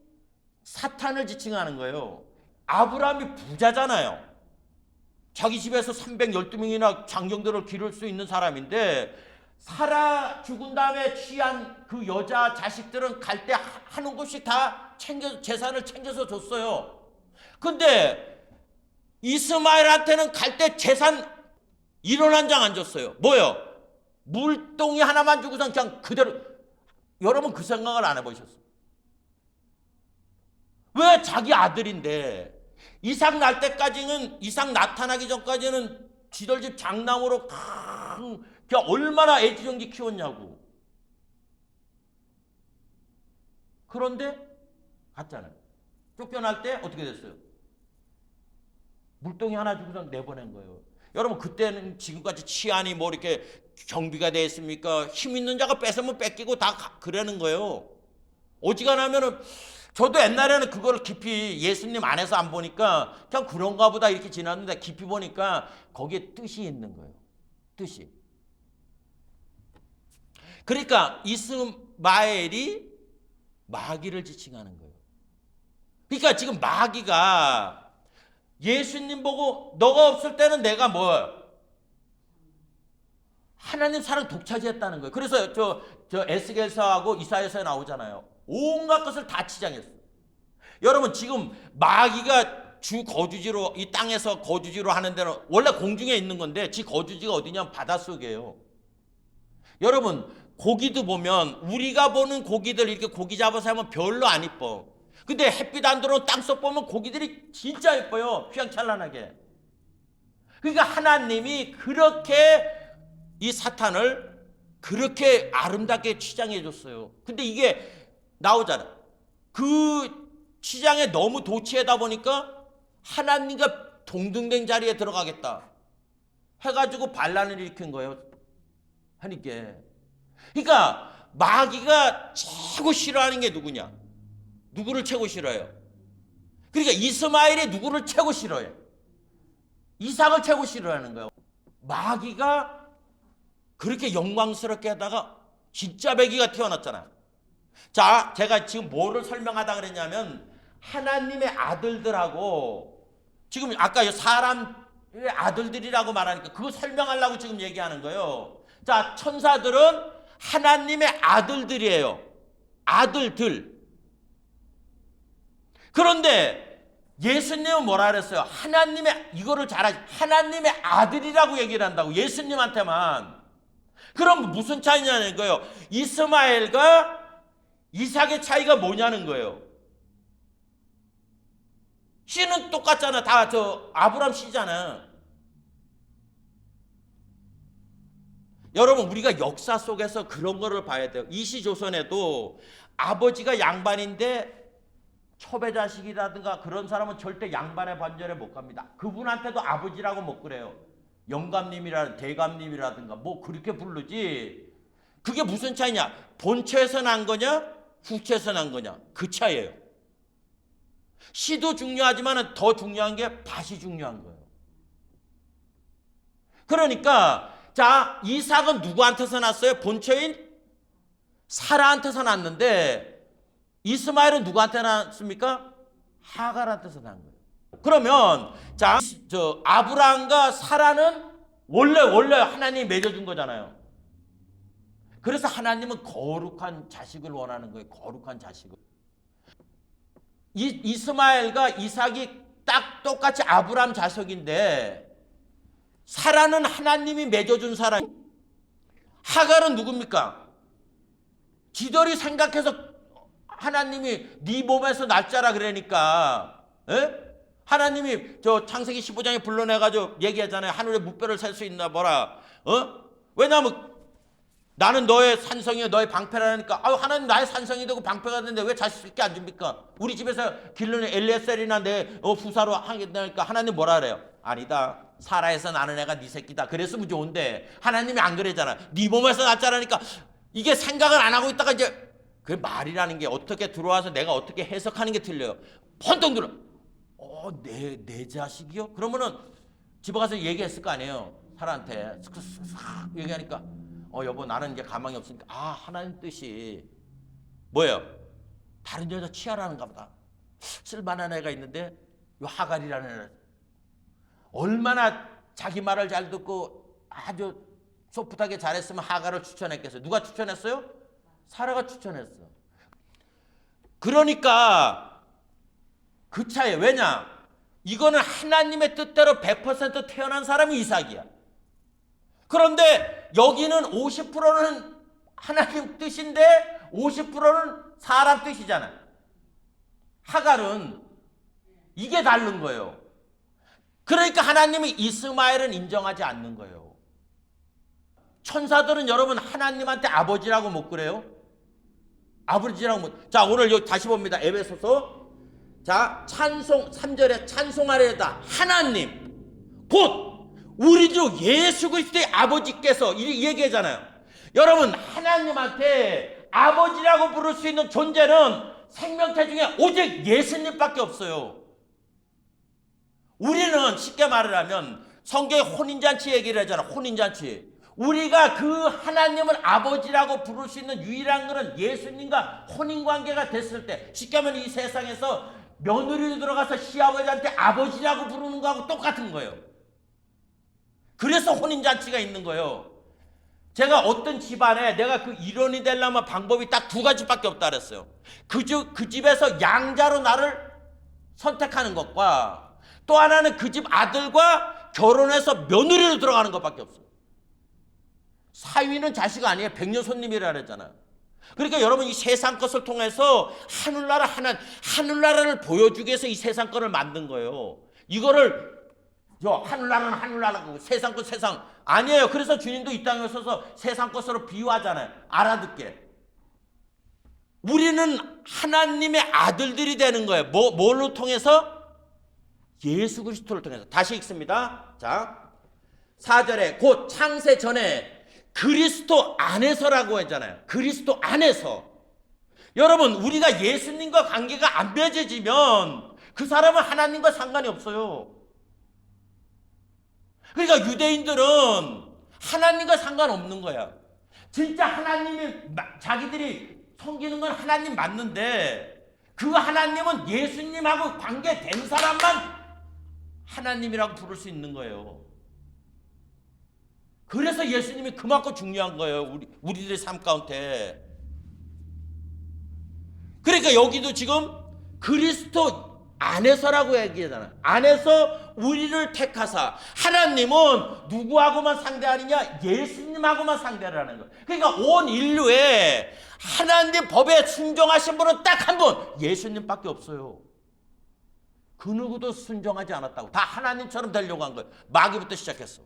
사탄을 지칭하는 거예요. 아브람이 부자잖아요. 자기 집에서 312명이나 장정들을 기를 수 있는 사람인데 사라 죽은 다음에 취한 그 여자 자식들은 갈 때 한 곳씩 다 재산을 챙겨서 줬어요. 근데 이스마엘한테는 갈 때 재산 1원 한 장 안 줬어요. 뭐요? 물동이 하나만 주고선 그냥 그대로. 여러분 그 생각을 안 해보셨어요? 왜 자기 아들인데 이삭 날 때까지는, 이삭 나타나기 전까지는 지들 집 장남으로 얼마나 애지중지 키웠냐고. 그런데 갔잖아요. 쫓겨날 때 어떻게 됐어요? 물동이 하나 주고서 내보낸 거예요. 여러분 그때는 지금까지 치안이 뭐 이렇게 경비가 돼 있습니까? 힘 있는 자가 뺏으면 뺏기고 다 그러는 거예요. 어지간하면은 저도 옛날에는 그걸 깊이 예수님 안에서 안 보니까 그냥 그런가 보다 이렇게 지났는데 깊이 보니까 거기에 뜻이 있는 거예요. 뜻이. 그러니까 이스마엘이 마귀를 지칭하는 거예요. 그러니까 지금 마귀가 예수님 보고 너가 없을 때는 내가 하나님 사랑 독차지했다는 거예요. 그래서 저 에스겔서하고 이사야서에 나오잖아요. 온갖 것을 다 치장했어요. 여러분 지금 마귀가 주 거주지로 이 땅에서 거주지로 하는 데는 원래 공중에 있는 건데 지 거주지가 어디냐면 바닷속이에요. 여러분 고기도 보면 우리가 보는 고기들 이렇게 고기 잡아서 하면 별로 안 이뻐. 근데 햇빛 안 들어온 땅속 보면 고기들이 진짜 예뻐요. 휘황찬란하게. 그러니까 하나님이 그렇게 이 사탄을 그렇게 아름답게 치장해 줬어요. 근데 이게 나오잖아. 그 치장에 너무 도취하다 보니까 하나님과 동등된 자리에 들어가겠다 해가지고 반란을 일으킨 거예요. 하니까. 그러니까 마귀가 최고 싫어하는 게 누구냐? 누구를 최고 싫어해요? 그러니까 이스마엘이 누구를 최고 싫어해요? 이삭을 최고 싫어하는 거예요. 마귀가 그렇게 영광스럽게 하다가 진짜 매기가 태어났잖아요. 자, 제가 지금 뭐를 설명하다 그랬냐면 하나님의 아들들하고 지금 아까 사람의 아들들이라고 말하니까 그거 설명하려고 지금 얘기하는 거예요. 자, 천사들은 하나님의 아들들이에요. 아들들. 그런데 예수님은 뭐라 그랬어요? 하나님의, 이거를 하나님의 아들이라고 얘기를 한다고, 예수님한테만. 그럼 무슨 차이냐는 거예요. 이스마엘과 이삭의 차이가 뭐냐는 거예요. 씨는 똑같잖아. 다 아브람 씨잖아. 여러분 우리가 역사 속에서 그런 거를 봐야 돼요. 이시조선에도 아버지가 양반인데 첩의 자식이라든가 그런 사람은 절대 양반의 반열에 못 갑니다. 그분한테도 아버지라고 못 그래요. 영감님이라든가 대감님이라든가 뭐 그렇게 부르지. 그게 무슨 차이냐? 본처에서 난 거냐 후처에서 난 거냐, 그 차이예요. 씨도 중요하지만 더 중요한 게 밭이 중요한 거예요. 그러니까 자, 이삭은 누구한테서 났어요? 본처인 사라한테서 났는데 이스마엘은 누구한테 났습니까? 하갈한테서 난 거예요. 그러면 자, 아브라함과 사라는 원래 하나님이 맺어준 거잖아요. 그래서 하나님은 거룩한 자식을 원하는 거예요. 거룩한 자식을. 이스마엘과 이삭이 딱 똑같이 아브라함 자식인데 사라는 하나님이 맺어준 사람. 하갈은 누굽니까? 지들이 생각해서 하나님이 네 몸에서 날짜라 그러니까, 하나님이 창세기 15장에 불러내가지고 얘기하잖아요. 하늘에 무뼈를 셀 수 있나 보라. 왜냐하면 나는 너의 산성이요 너의 방패라니까. 하나님 나의 산성이 되고 방패가 되는데 왜 자식밖에 안 줍니까? 우리 집에서 기르는 엘리에셀이나 내 후사로 하겠다니까 하나님 뭐라 그래요? 아니다. 사라에서 나는 애가 네 새끼다. 그랬으면 좋은데 하나님이 안 그러잖아. 네 몸에서 났자라니까 이게 생각을 안 하고 있다가 이제 그 말이라는 게 어떻게 들어와서 내가 어떻게 해석하는 게 틀려요. 번뜩 들어. 내 자식이요? 그러면은 집에 가서 얘기했을 거 아니에요. 사람한테 슥슥슥 얘기하니까 여보 나는 이제 가망이 없으니까 하나님 뜻이 뭐예요? 다른 여자 취하라는가 보다. 쓸만한 애가 있는데 요 하갈이라는 애 얼마나 자기 말을 잘 듣고 아주 소프트하게 잘했으면 하갈을 추천했겠어요. 누가 추천했어요? 사라가 추천했어. 그러니까 그 차이. 왜냐? 이거는 하나님의 뜻대로 100% 태어난 사람이 이삭이야. 그런데 여기는 50%는 하나님 뜻인데 50%는 사람 뜻이잖아요. 하갈은 이게 다른 거예요. 그러니까 하나님이 이스마엘은 인정하지 않는 거예요. 천사들은 여러분 하나님한테 아버지라고 못 그래요? 아버지라고 못. 자, 오늘 여기 다시 봅니다. 에베소서. 자, 찬송 3절에 찬송하려다 하나님 곧 우리 주 예수 그리스도의 아버지께서 이 얘기하잖아요. 여러분 하나님한테 아버지라고 부를 수 있는 존재는 생명체 중에 오직 예수님밖에 없어요. 우리는 쉽게 말을 하면 성경에 혼인잔치 얘기를 하잖아. 혼인잔치. 우리가 그 하나님을 아버지라고 부를 수 있는 유일한 것은 예수님과 혼인관계가 됐을 때, 쉽게 하면 이 세상에서 며느리로 들어가서 시아버지한테 아버지라고 부르는 거하고 똑같은 거예요. 그래서 혼인잔치가 있는 거예요. 제가 어떤 집안에 내가 그 일원이 되려면 방법이 딱 두 가지밖에 없다 그랬어요. 그 집에서 양자로 나를 선택하는 것과 또 하나는 그 집 아들과 결혼해서 며느리로 들어가는 것밖에 없어요. 사위는 자식 아니에요. 백년 손님이라 그랬잖아요. 그러니까 여러분 이 세상 것을 통해서 하늘나라를 보여주기 위해서 이 세상 것을 만든 거예요. 이거를 하늘나라는 하늘나라고 세상 것 세상 아니에요. 그래서 주님도 이 땅에 오셔서 세상 것으로 비유하잖아요. 알아듣게. 우리는 하나님의 아들들이 되는 거예요. 뭘로 통해서? 예수 그리스도를 통해서. 다시 읽습니다. 자, 4절에 곧 창세 전에 그리스도 안에서라고 했잖아요. 그리스도 안에서. 여러분 우리가 예수님과 관계가 안 맺어지면 그 사람은 하나님과 상관이 없어요. 그러니까 유대인들은 하나님과 상관없는 거야. 진짜 하나님이 자기들이 섬기는 건 하나님 맞는데 그 하나님은 예수님하고 관계된 사람만 하나님이라고 부를 수 있는 거예요. 그래서 예수님이 그만큼 중요한 거예요. 우리들의 삶 가운데. 그러니까 여기도 지금 그리스도 안에서라고 얘기하잖아요. 안에서 우리를 택하사. 하나님은 누구하고만 상대하느냐? 예수님하고만 상대를 하는 거예요. 그러니까 온 인류에 하나님 법에 순종하신 분은 딱 한 분, 예수님밖에 없어요. 그 누구도 순종하지 않았다고. 다 하나님처럼 되려고 한 거예요. 마귀부터 시작했어.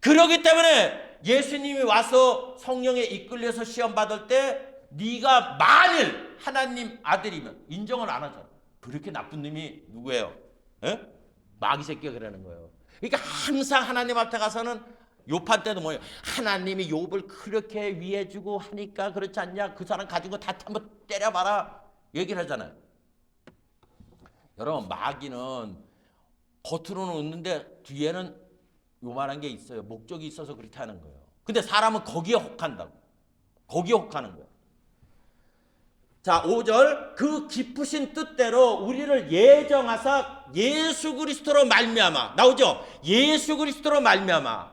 그렇기 때문에 예수님이 와서 성령에 이끌려서 시험 받을 때 네가 만일 하나님 아들이면 인정을 안 하잖아. 그렇게 나쁜 놈이 누구예요? 마귀 새끼가 그러는 거예요. 그러니까 항상 하나님 앞에 가서는 욥한 때도 뭐예요? 하나님이 욥을 그렇게 위해주고 하니까 그렇지 않냐? 그 사람 가진 거 다 한번 때려봐라 얘기를 하잖아요. 여러분 마귀는 겉으로는 웃는데 뒤에는 요만한 게 있어요. 목적이 있어서 그렇게 하는 거예요. 근데 사람은 거기에 혹한다고. 거기에 혹하는 거예요. 자, 5절 그 깊으신 뜻대로 우리를 예정하사 예수 그리스도로 말미암아. 나오죠? 예수 그리스도로 말미암아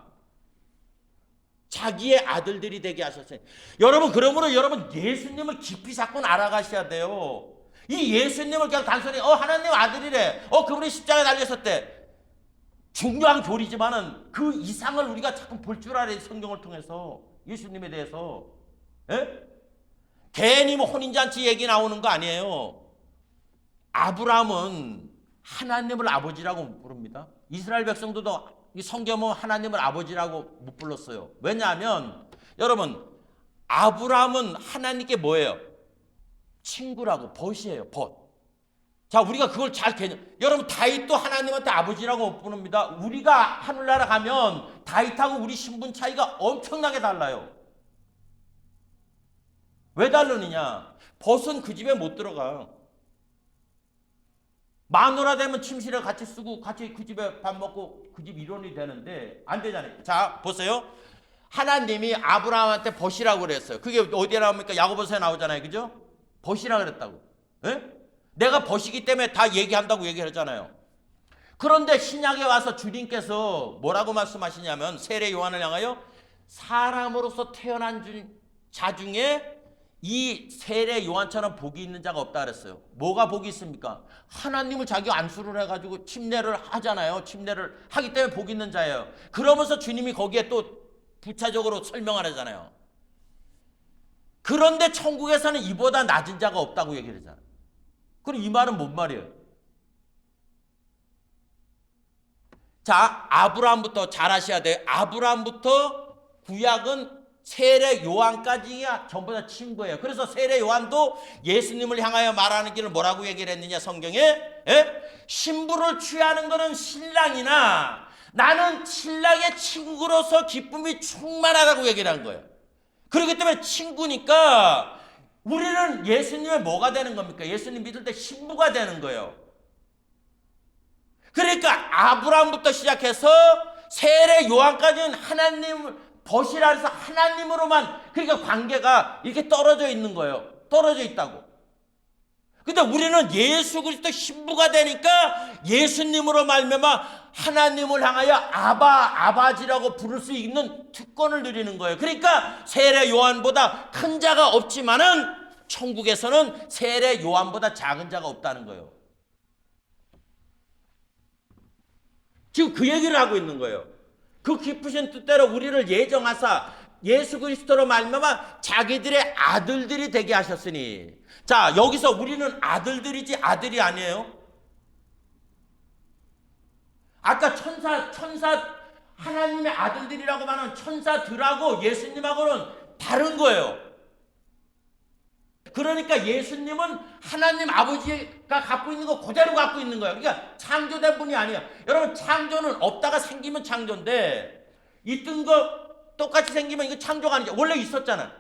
자기의 아들들이 되게 하셨어요. 여러분 그러므로 여러분 예수님을 깊이 자꾸 알아가셔야 돼요. 이 예수님을 그냥 단순히 하나님 아들이래. 그분이 십자가에 달렸었대. 중요한 교리지만은 그 이상을 우리가 자꾸 볼 줄 알아야 돼. 성경을 통해서 예수님에 대해서. 괜히 뭐 혼인잔치 얘기 나오는 거 아니에요. 아브라함은 하나님을 아버지라고 부릅니다. 이스라엘 백성들도 이 성경은 하나님을 아버지라고 못 불렀어요. 왜냐하면 여러분 아브라함은 하나님께 뭐예요? 친구라고 벗이에요. 벗. 자, 우리가 그걸 잘 여러분, 다윗도 하나님한테 아버지라고 못 부릅니다. 우리가 하늘나라 가면 다윗하고 우리 신분 차이가 엄청나게 달라요. 왜 다르느냐? 벗은 그 집에 못 들어가. 마누라 되면 침실에 같이 쓰고 같이 그 집에 밥 먹고 그 집 일원이 되는데 안 되잖아요. 자, 보세요. 하나님이 아브라함한테 벗이라고 그랬어요. 그게 어디에 나옵니까? 야고보서에 나오잖아요. 그죠? 벗이라고 그랬다고. 예? 내가 벗이기 때문에 다 얘기한다고 얘기를 했잖아요. 그런데 신약에 와서 주님께서 뭐라고 말씀하시냐면 세례 요한을 향하여 사람으로서 태어난 자 중에 이 세례 요한처럼 복이 있는 자가 없다 그랬어요. 뭐가 복이 있습니까? 하나님을 자기 안수를 해가지고 침례를 하잖아요. 침례를 하기 때문에 복이 있는 자예요. 그러면서 주님이 거기에 또 부차적으로 설명하잖아요. 그런데 천국에서는 이보다 낮은 자가 없다고 얘기를 하잖아요. 그럼 이 말은 뭔 말이에요? 자, 아브라함부터 잘 아셔야 돼요. 아브라함부터 구약은 세례 요한까지가 전부 다 친구예요. 그래서 세례 요한도 예수님을 향하여 말하는 길을 뭐라고 얘기를 했느냐, 성경에? 신부를 취하는 것은 신랑이나 나는 신랑의 친구로서 기쁨이 충만하다고 얘기를 한 거예요. 그렇기 때문에 친구니까 우리는 예수님의 뭐가 되는 겁니까? 예수님 믿을 때 신부가 되는 거예요. 그러니까 아브라함부터 시작해서 세례 요한까지는 하나님을 벗이라 해서 하나님으로만, 그러니까 관계가 이렇게 떨어져 있는 거예요. 떨어져 있다고. 근데 우리는 예수 그리스도 신부가 되니까 예수님으로 말미암아 하나님을 향하여 아바지라고 부를 수 있는 특권을 누리는 거예요. 그러니까 세례 요한보다 큰 자가 없지만은 천국에서는 세례 요한보다 작은 자가 없다는 거예요. 지금 그 얘기를 하고 있는 거예요. 그 깊으신 뜻대로 우리를 예정하사 예수 그리스도로 말미암아 자기들의 아들들이 되게 하셨으니, 자, 여기서 우리는 아들들이지 아들이 아니에요. 아까 천사 하나님의 아들들이라고 말하는 천사들하고 예수님하고는 다른 거예요. 그러니까 예수님은 하나님 아버지가 갖고 있는 거 그대로 갖고 있는 거예요. 그러니까 창조된 분이 아니에요. 여러분, 창조는 없다가 생기면 창조인데 있던 거 똑같이 생기면 이거 창조가 아니죠. 원래 있었잖아.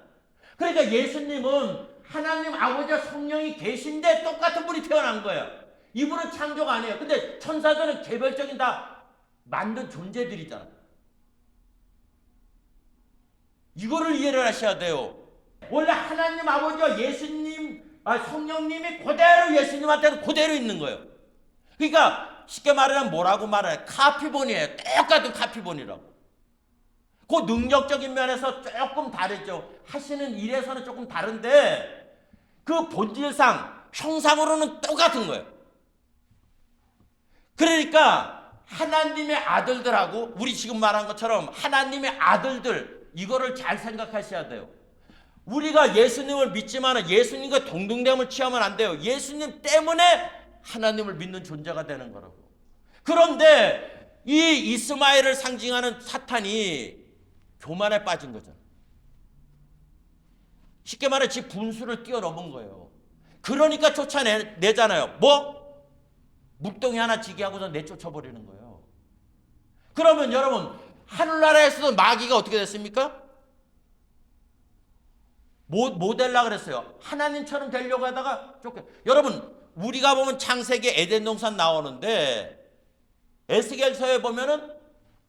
그러니까 예수님은 하나님 아버지와 성령이 계신데 똑같은 분이 태어난 거예요. 이분은 창조가 아니에요. 근데 천사들은 개별적인 다 만든 존재들이잖아. 이거를 이해를 하셔야 돼요. 원래 하나님 아버지와 예수님, 성령님이 그대로 예수님한테는 그대로 있는 거예요. 그러니까 쉽게 말하면 뭐라고 말해요? 카피본이에요. 똑같은 카피본이라고. 그 능력적인 면에서 조금 다르죠. 하시는 일에서는 조금 다른데 그 본질상, 형상으로는 똑같은 거예요. 그러니까 하나님의 아들들하고 우리 지금 말한 것처럼 하나님의 아들들, 이거를 잘 생각하셔야 돼요. 우리가 예수님을 믿지만 예수님과 동등됨을 취하면 안 돼요. 예수님 때문에 하나님을 믿는 존재가 되는 거라고. 그런데 이 이스마엘을 상징하는 사탄이 교만에 빠진 거잖아. 쉽게 말해 지 분수를 뛰어넘은 거예요. 그러니까 쫓아내잖아요. 뭐? 물동이 하나 지게 하고서 내쫓아버리는 거예요. 그러면 여러분, 하늘나라에서도 마귀가 어떻게 됐습니까? 뭐 되려고 그랬어요? 하나님처럼 되려고 하다가 여러분, 우리가 보면 창세기 에덴 동산 나오는데 에스겔서에 보면은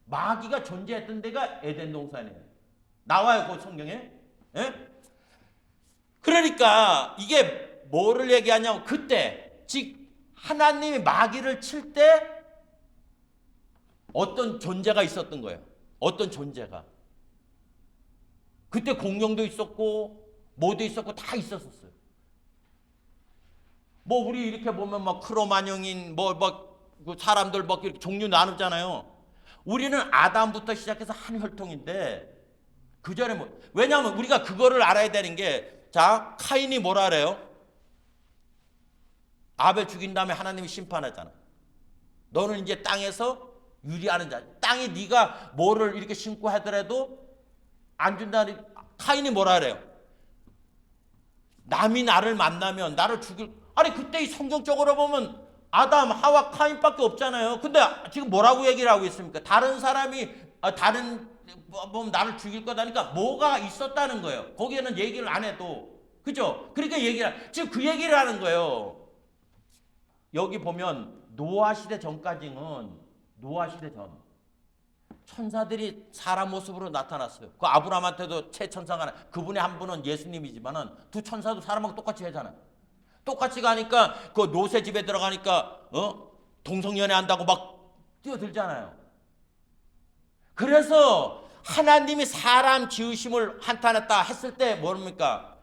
마귀가 존재했던 데가 에덴 동산이에요. 나와요, 그 성경에. 예? 그러니까 이게 뭐를 얘기하냐면 그때, 즉 하나님이 마귀를 칠 때 어떤 존재가 있었던 거예요. 어떤 존재가. 그때 공룡도 있었고 뭐도 있었고 다 있었었어요. 뭐 우리 이렇게 보면 막 크로마뇽인 그 사람들 막 이렇게 종류 나누잖아요. 우리는 아담부터 시작해서 한 혈통인데 그 전에 왜냐하면 우리가 그거를 알아야 되는 게, 자, 카인이 뭐라 그래요? 아벨 죽인 다음에 하나님이 심판하잖아. 너는 이제 땅에서 유리하는 자. 땅에 네가 뭐를 이렇게 심고 하더라도 안 준다는. 카인이 뭐라 그래요? 남이 나를 만나면 나를 죽일. 아니 그때 이 성경적으로 보면 아담, 하와, 카인밖에 없잖아요. 근데 지금 뭐라고 얘기를 하고 있습니까? 다른 사람이 다른 뭐 나를 죽일 거다니까 뭐가 있었다는 거예요. 거기에는 얘기를 안 해도. 그죠? 그러니까 지금 그 얘기를 하는 거예요. 여기 보면 노아 시대 전까지는 노아 시대 전 천사들이 사람 모습으로 나타났어요. 그 아브라함한테도 최천사가 그분의 한 분은 예수님이지만은 두 천사도 사람하고 똑같이 하잖아요. 똑같이 가니까 그 노세 집에 들어가니까 동성연애 한다고 막 뛰어들잖아요. 그래서 하나님이 사람 지으심을 한탄했다 했을 때 뭡니까?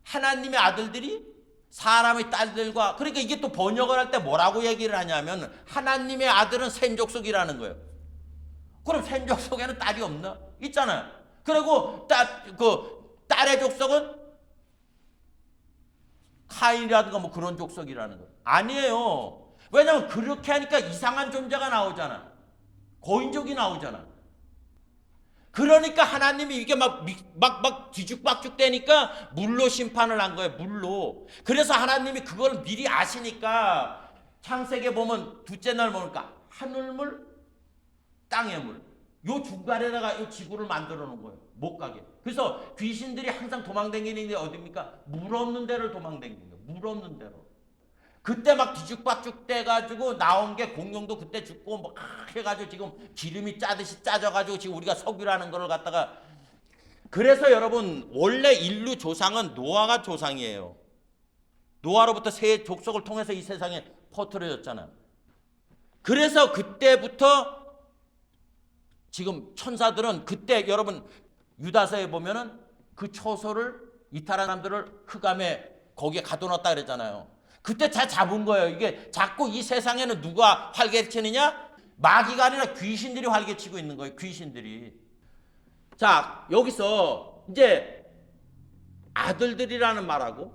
하나님의 아들들이 사람의 딸들과 그러니까 이게 또 번역을 할 때 뭐라고 얘기를 하냐면 하나님의 아들은 셈 족속이라는 거예요. 그럼 셈 족속에는 딸이 없나? 있잖아요. 그리고 딸의 족속은 카인이라든가 뭐 그런 족속이라는 거예요. 아니에요. 왜냐하면 그렇게 하니까 이상한 존재가 나오잖아. 고인족이 나오잖아. 그러니까 하나님이 이게 막 뒤죽박죽 되니까 물로 심판을 한 거예요. 물로. 그래서 하나님이 그걸 미리 아시니까 창세기에 보면 둘째 날 보니까 하늘물, 땅의 물. 요 중간에다가 이 지구를 만들어 놓은 거예요. 못 가게. 그래서 귀신들이 항상 도망다니는 게 어디입니까? 물 없는 데를 도망다니는 거예요. 물 없는 데로. 그때 막 뒤죽박죽 돼가지고 나온 게 공룡도 그때 죽고 뭐 해가지고 지금 기름이 짜듯이 짜져가지고 지금 우리가 석유라는 거를 갖다가 그래서 여러분 원래 인류 조상은 노아가 조상이에요. 노아로부터 세 족속을 통해서 이 세상에 퍼뜨려졌잖아요. 그래서 그때부터 지금 천사들은 그때 여러분 유다서에 보면은 그 초소를 이탈한 사람들을 흑암에 거기에 가둬놨다 그랬잖아요. 그때 다 잡은 거예요. 이게 자꾸 이 세상에는 누가 활개치느냐? 마귀가 아니라 귀신들이 활개치고 있는 거예요. 귀신들이. 자, 여기서 이제 아들들이라는 말하고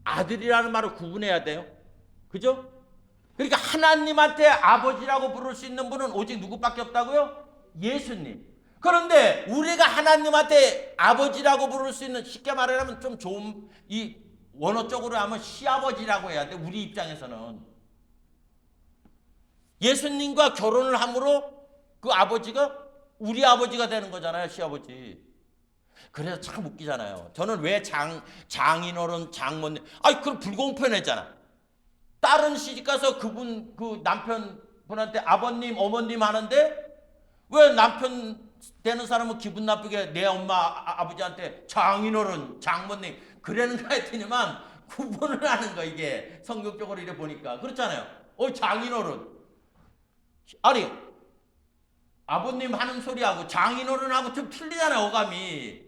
아들이라는 말을 구분해야 돼요. 그죠? 그러니까 하나님한테 아버지라고 부를 수 있는 분은 오직 누구밖에 없다고요? 예수님. 그런데 우리가 하나님한테 아버지라고 부를 수 있는 쉽게 말하면 좀 좋은 이 원어적으로 하면 시아버지라고 해야 돼. 우리 입장에서는. 예수님과 결혼을 함으로 그 아버지가 우리 아버지가 되는 거잖아요. 시아버지. 그래서 참 웃기잖아요. 저는 왜 장인어른, 장모님 그럼 불공평했잖아. 다른 시집가서 그분 그 남편분한테 아버님, 어머님 하는데 왜 남편 되는 사람은 기분 나쁘게 내 엄마, 아버지한테 장인어른, 장모님 그러는가 했더니만 구분을 하는 거 이게 성경적으로 이래 보니까 그렇잖아요. 장인어른 아니 아버님 하는 소리하고 장인어른하고 좀 틀리잖아요. 어감이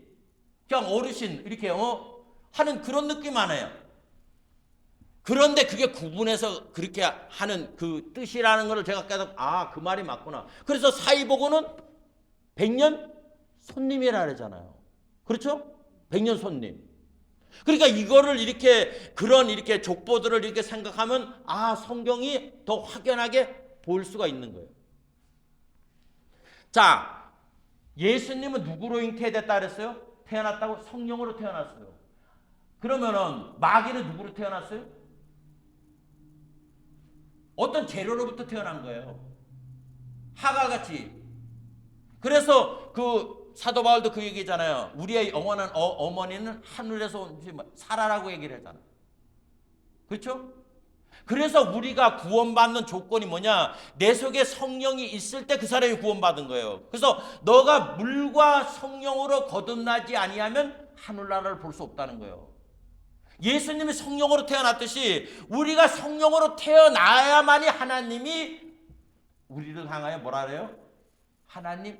그냥 어르신 이렇게 하는 그런 느낌 안 해요. 그런데 그게 구분해서 그렇게 하는 그 뜻이라는 걸 제가 깨닫고 그 말이 맞구나. 그래서 사이보고는 100년 손님이라 그러잖아요. 그렇죠? 100년 손님. 그러니까 이거를 이렇게 족보들을 이렇게 생각하면 성경이 더 확연하게 볼 수가 있는 거예요. 자, 예수님은 누구로 잉태됐다 그랬어요? 태어났다고? 성령으로 태어났어요. 그러면은 마귀는 누구로 태어났어요? 어떤 재료로부터 태어난 거예요. 하갈같이. 그래서 그 사도 바울도 그 얘기잖아요. 우리의 영원한 어머니는 하늘에서 온 사라라고 얘기를 했잖아요. 그렇죠? 그래서 우리가 구원받는 조건이 뭐냐? 내 속에 성령이 있을 때 그 사람이 구원받은 거예요. 그래서 너가 물과 성령으로 거듭나지 아니하면 하늘나라를 볼 수 없다는 거예요. 예수님이 성령으로 태어났듯이 우리가 성령으로 태어나야만이 하나님이 우리를 향하여 뭐라 그래요? 하나님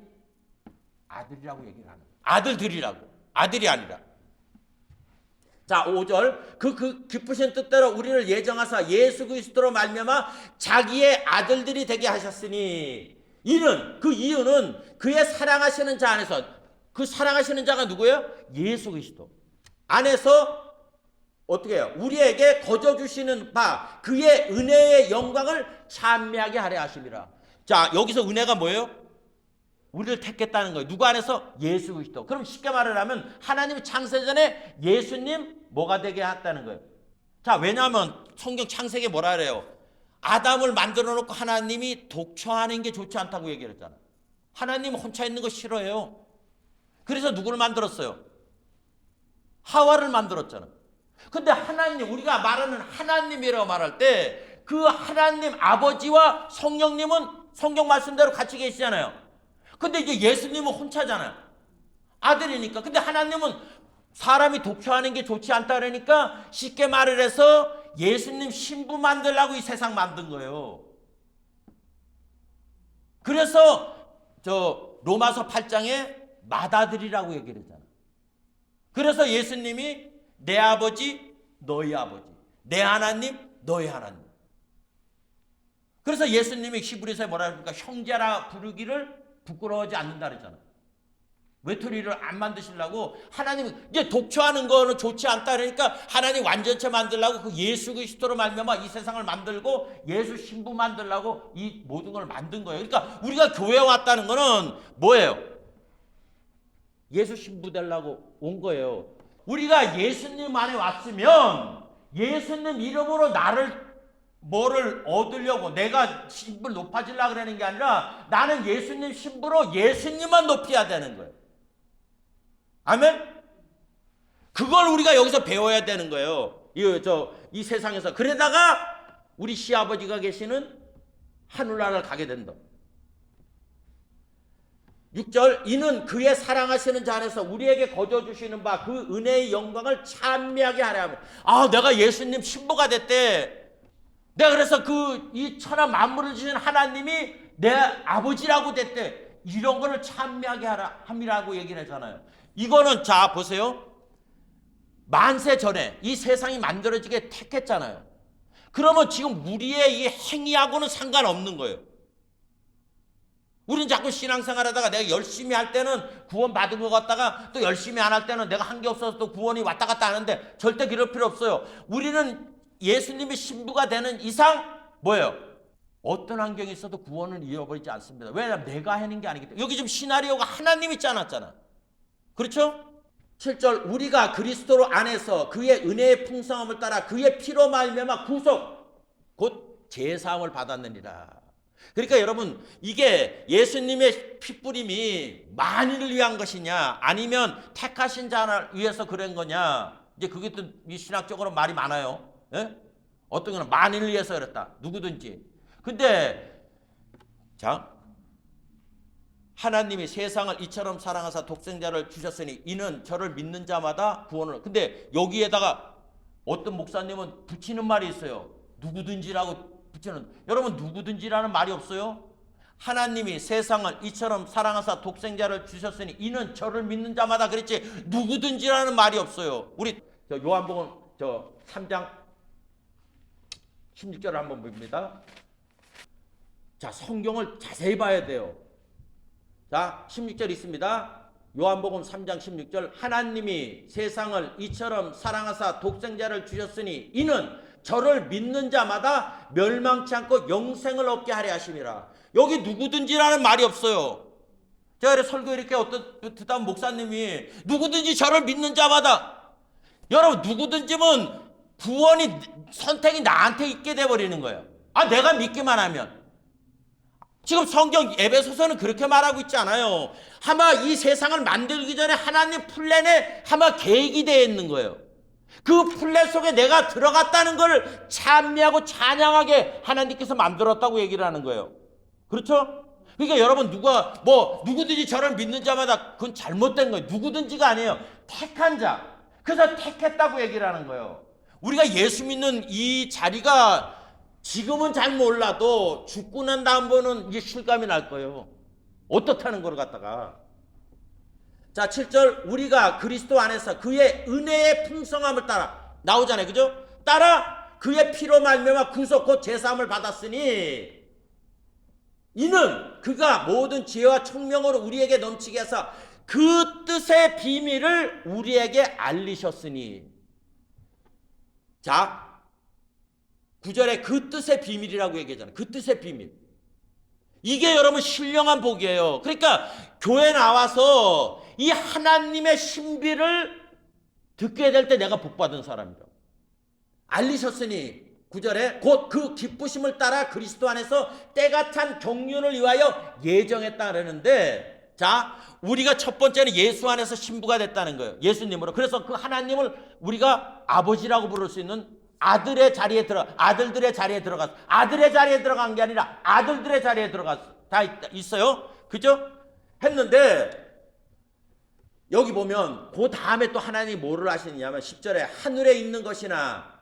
아들이라고 얘기를 하는 거예요. 아들들이라고. 아들이 아니라. 자, 5절. 그 기쁘신 뜻대로 우리를 예정하사 예수 그리스도로 말미암아 자기의 아들들이 되게 하셨으니 그 이유는 그의 사랑하시는 자 안에서 그 사랑하시는 자가 누구예요? 예수 그리스도 안에서 어떻게 해요? 우리에게 거저 주시는 바 그의 은혜의 영광을 찬미하게 하려 하심이라. 자, 여기서 은혜가 뭐예요? 우리를 택했다는 거예요. 누구 안에서? 예수 그리스도. 그럼 쉽게 말을 하면 하나님이 창세전에 예수님 뭐가 되게 했다는 거예요? 자, 왜냐하면 성경 창세기에 뭐라 그래요? 아담을 만들어 놓고 하나님이 독처하는 게 좋지 않다고 얘기를 했잖아. 하나님은 혼자 있는 거 싫어해요. 그래서 누구를 만들었어요? 하와를 만들었잖아. 근데 하나님, 우리가 말하는 하나님이라고 말할 때 그 하나님 아버지와 성령님은 성경 말씀대로 같이 계시잖아요. 근데 이제 예수님은 혼자잖아요. 아들이니까. 근데 하나님은 사람이 독처하는 게 좋지 않다 그러니까 쉽게 말을 해서 예수님 신부 만들라고 이 세상 만든 거예요. 그래서 저 로마서 8장에 맏아들이라고 얘기를 했잖아. 그래서 예수님이 내 아버지 너희 아버지, 내 하나님 너희 하나님. 그래서 예수님이 히브리서에 뭐라 그러니까 형제라 부르기를 부끄러워하지 않는다 그랬잖아. 외톨이를 안 만드시려고 하나님이 이제 독처하는 거는 좋지 않다 그러니까 하나님 완전체 만들려고 그 예수 그리스도로 말미암아 이 세상을 만들고 예수 신부 만들려고 이 모든 걸 만든 거예요. 그러니까 우리가 교회에 왔다는 거는 뭐예요? 예수 신부 되려고 온 거예요. 우리가 예수님 안에 왔으면 예수님 이름으로 나를 뭐를 얻으려고 내가 신분 높아지려고 그러는 게 아니라 나는 예수님 신부로 예수님만 높여야 되는 거예요. 아멘? 그걸 우리가 여기서 배워야 되는 거예요. 이 세상에서. 그러다가 우리 시아버지가 계시는 하늘나라를 가게 된다. 6절 이는 그의 사랑하시는 자 안에서 우리에게 거저 주시는 바 그 은혜의 영광을 찬미하게 하려 하며 내가 예수님 신부가 됐대. 내가 그래서 이 천하 만물을 주신 하나님이 내 아버지라고 됐대. 이런 거를 찬미하게 하라 함이라고 얘기를 하잖아요. 이거는 자 보세요. 만세 전에 이 세상이 만들어지게 택했잖아요. 그러면 지금 우리의 이 행위하고는 상관없는 거예요. 우리는 자꾸 신앙생활하다가 내가 열심히 할 때는 구원 받은 것 같다가 또 열심히 안 할 때는 내가 한 게 없어서 또 구원이 왔다 갔다 하는데 절대 그럴 필요 없어요. 우리는 예수님의 신부가 되는 이상 뭐예요? 어떤 환경이 있어도 구원을 잃어버리지 않습니다. 왜냐하면 내가 하는 게 아니기 때문에. 여기 지금 시나리오가 하나님이 짜놨잖아. 그렇죠? 7절 우리가 그리스도 안에서 그의 은혜의 풍성함을 따라 그의 피로 말미암아 구속 곧 제사함을 받았느니라. 그러니까 여러분 이게 예수님의 피뿌림이 만인을 위한 것이냐 아니면 택하신 자를 위해서 그런 거냐 이제 그게 또 신학적으로 말이 많아요. 예? 어떤 거는 만인을 위해서 그랬다. 누구든지. 근데 자 하나님이 세상을 이처럼 사랑하사 독생자를 주셨으니 이는 저를 믿는 자마다 구원을. 근데 여기에다가 어떤 목사님은 붙이는 말이 있어요. 누구든지라고 붙이는. 여러분 누구든지라는 말이 없어요. 하나님이 세상을 이처럼 사랑하사 독생자를 주셨으니 이는 저를 믿는 자마다 그랬지 누구든지라는 말이 없어요. 우리 요한복음 3장 16절을 한번 봅니다. 자, 성경을 자세히 봐야 돼요. 자, 16절 있습니다. 요한복음 3장 16절 하나님이 세상을 이처럼 사랑하사 독생자를 주셨으니 이는 저를 믿는 자마다 멸망치 않고 영생을 얻게 하려 하심이라. 여기 누구든지라는 말이 없어요. 제가 설교 이렇게 듣다 목사님이 누구든지 저를 믿는 자마다. 여러분 누구든지면 구원이 선택이 나한테 있게 돼버리는 거예요. 내가 믿기만 하면. 지금 성경 에베소서는 그렇게 말하고 있지 않아요. 아마 이 세상을 만들기 전에 하나님 플랜에 아마 계획이 되어 있는 거예요. 그 플랜 속에 내가 들어갔다는 걸 찬미하고 찬양하게 하나님께서 만들었다고 얘기를 하는 거예요. 그렇죠? 그러니까 여러분 누구든지 저를 믿는 자마다 그건 잘못된 거예요. 누구든지가 아니에요. 택한 자. 그래서 택했다고 얘기를 하는 거예요. 우리가 예수 믿는 이 자리가 지금은 잘 몰라도 죽고 난 다음부터는 이제 실감이 날 거예요. 어떻다는 걸 갖다가. 자, 7절 우리가 그리스도 안에서 그의 은혜의 풍성함을 따라 나오잖아요. 그죠? 따라 그의 피로 말미암아 구속 곧 제사함을 받았으니 이는 그가 모든 지혜와 총명으로 우리에게 넘치게 해서 그 뜻의 비밀을 우리에게 알리셨으니. 자 9절에 그 뜻의 비밀이라고 얘기하잖아요. 그 뜻의 비밀. 이게 여러분 신령한 복이에요. 그러니까 교회 나와서 이 하나님의 신비를 듣게 될 때 내가 복받은 사람이라고. 알리셨으니 9절에 곧 그 기쁘심을 따라 그리스도 안에서 때가 찬 경륜을 위하여 예정했다 그러는데, 자, 우리가 첫 번째는 예수 안에서 신부가 됐다는 거예요. 예수님으로. 그래서 그 하나님을 우리가 아버지라고 부를 수 있는 아들의 자리에 아들들의 자리에 들어갔어. 아들의 자리에 들어간 게 아니라 아들들의 자리에 들어갔어. 다 있어요. 그죠? 했는데 여기 보면 그 다음에 또 하나님이 뭐를 하시느냐면 10절에 하늘에 있는 것이나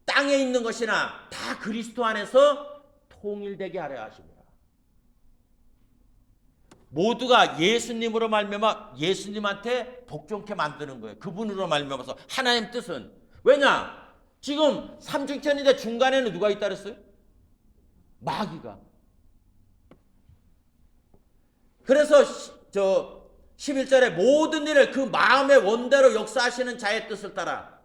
땅에 있는 것이나 다 그리스도 안에서 통일되게 하려 하십니다. 모두가 예수님으로 말미암아 예수님한테 복종케 만드는 거예요. 그분으로 말미암아서. 하나님 뜻은 왜냐? 지금 삼중천인데 중간에는 누가 있다 그랬어요? 마귀가. 그래서 11절에 모든 일을 그 마음의 원대로 역사하시는 자의 뜻을 따라.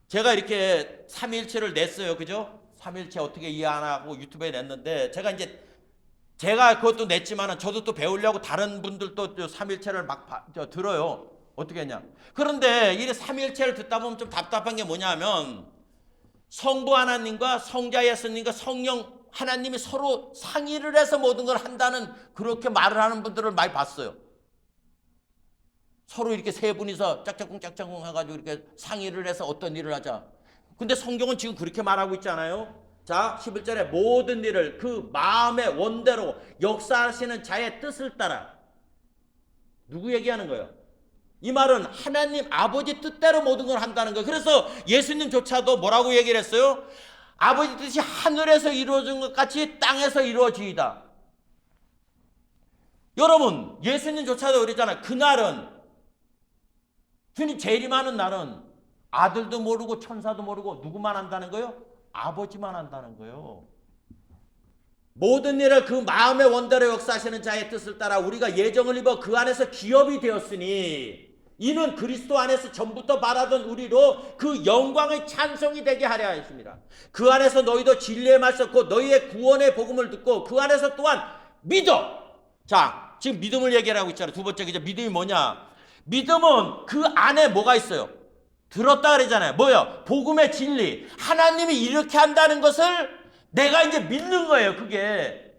제가 이렇게 삼위일체를 냈어요. 그죠? 삼위일체 어떻게 이해하나고 유튜브에 냈는데, 제가 그것도 냈지만은 저도 또 배우려고 다른 분들도 삼위일체를 막 들어요. 어떻게 했냐. 그런데 이 삼위일체를 듣다 보면 좀 답답한 게 뭐냐면, 성부 하나님과 성자 예수님과 성령 하나님이 서로 상의를 해서 모든 걸 한다는 그렇게 말을 하는 분들을 많이 봤어요. 서로 이렇게 세 분이서 짝짝꿍 해가지고 이렇게 상의를 해서 어떤 일을 하자. 근데 성경은 지금 그렇게 말하고 있잖아요. 자, 11절에 모든 일을 그 마음의 원대로 역사하시는 자의 뜻을 따라. 누구 얘기하는 거예요? 이 말은 하나님 아버지 뜻대로 모든 걸 한다는 거예요. 그래서 예수님조차도 뭐라고 얘기를 했어요? 아버지 뜻이 하늘에서 이루어진 것 같이 땅에서 이루어지이다. 여러분, 예수님조차도 그랬잖아요. 그날은, 주님 재림하는 날은 아들도 모르고 천사도 모르고 누구만 한다는 거예요? 아버지만 한다는 거예요. 모든 일을 그 마음의 원대로 역사하시는 자의 뜻을 따라 우리가 예정을 입어 그 안에서 기업이 되었으니 이는 그리스도 안에서 전부터 바라던 우리로 그 영광의 찬송이 되게 하려 하였습니다. 그 안에서 너희도 진리의 말씀 곧 너희의 구원의 복음을 듣고 그 안에서 또한 믿어. 자, 지금 믿음을 얘기하고 있잖아요. 두 번째, 믿음이 뭐냐? 믿음은 그 안에 뭐가 있어요? 들었다 그러잖아요. 뭐요? 복음의 진리. 하나님이 이렇게 한다는 것을 내가 이제 믿는 거예요. 그게.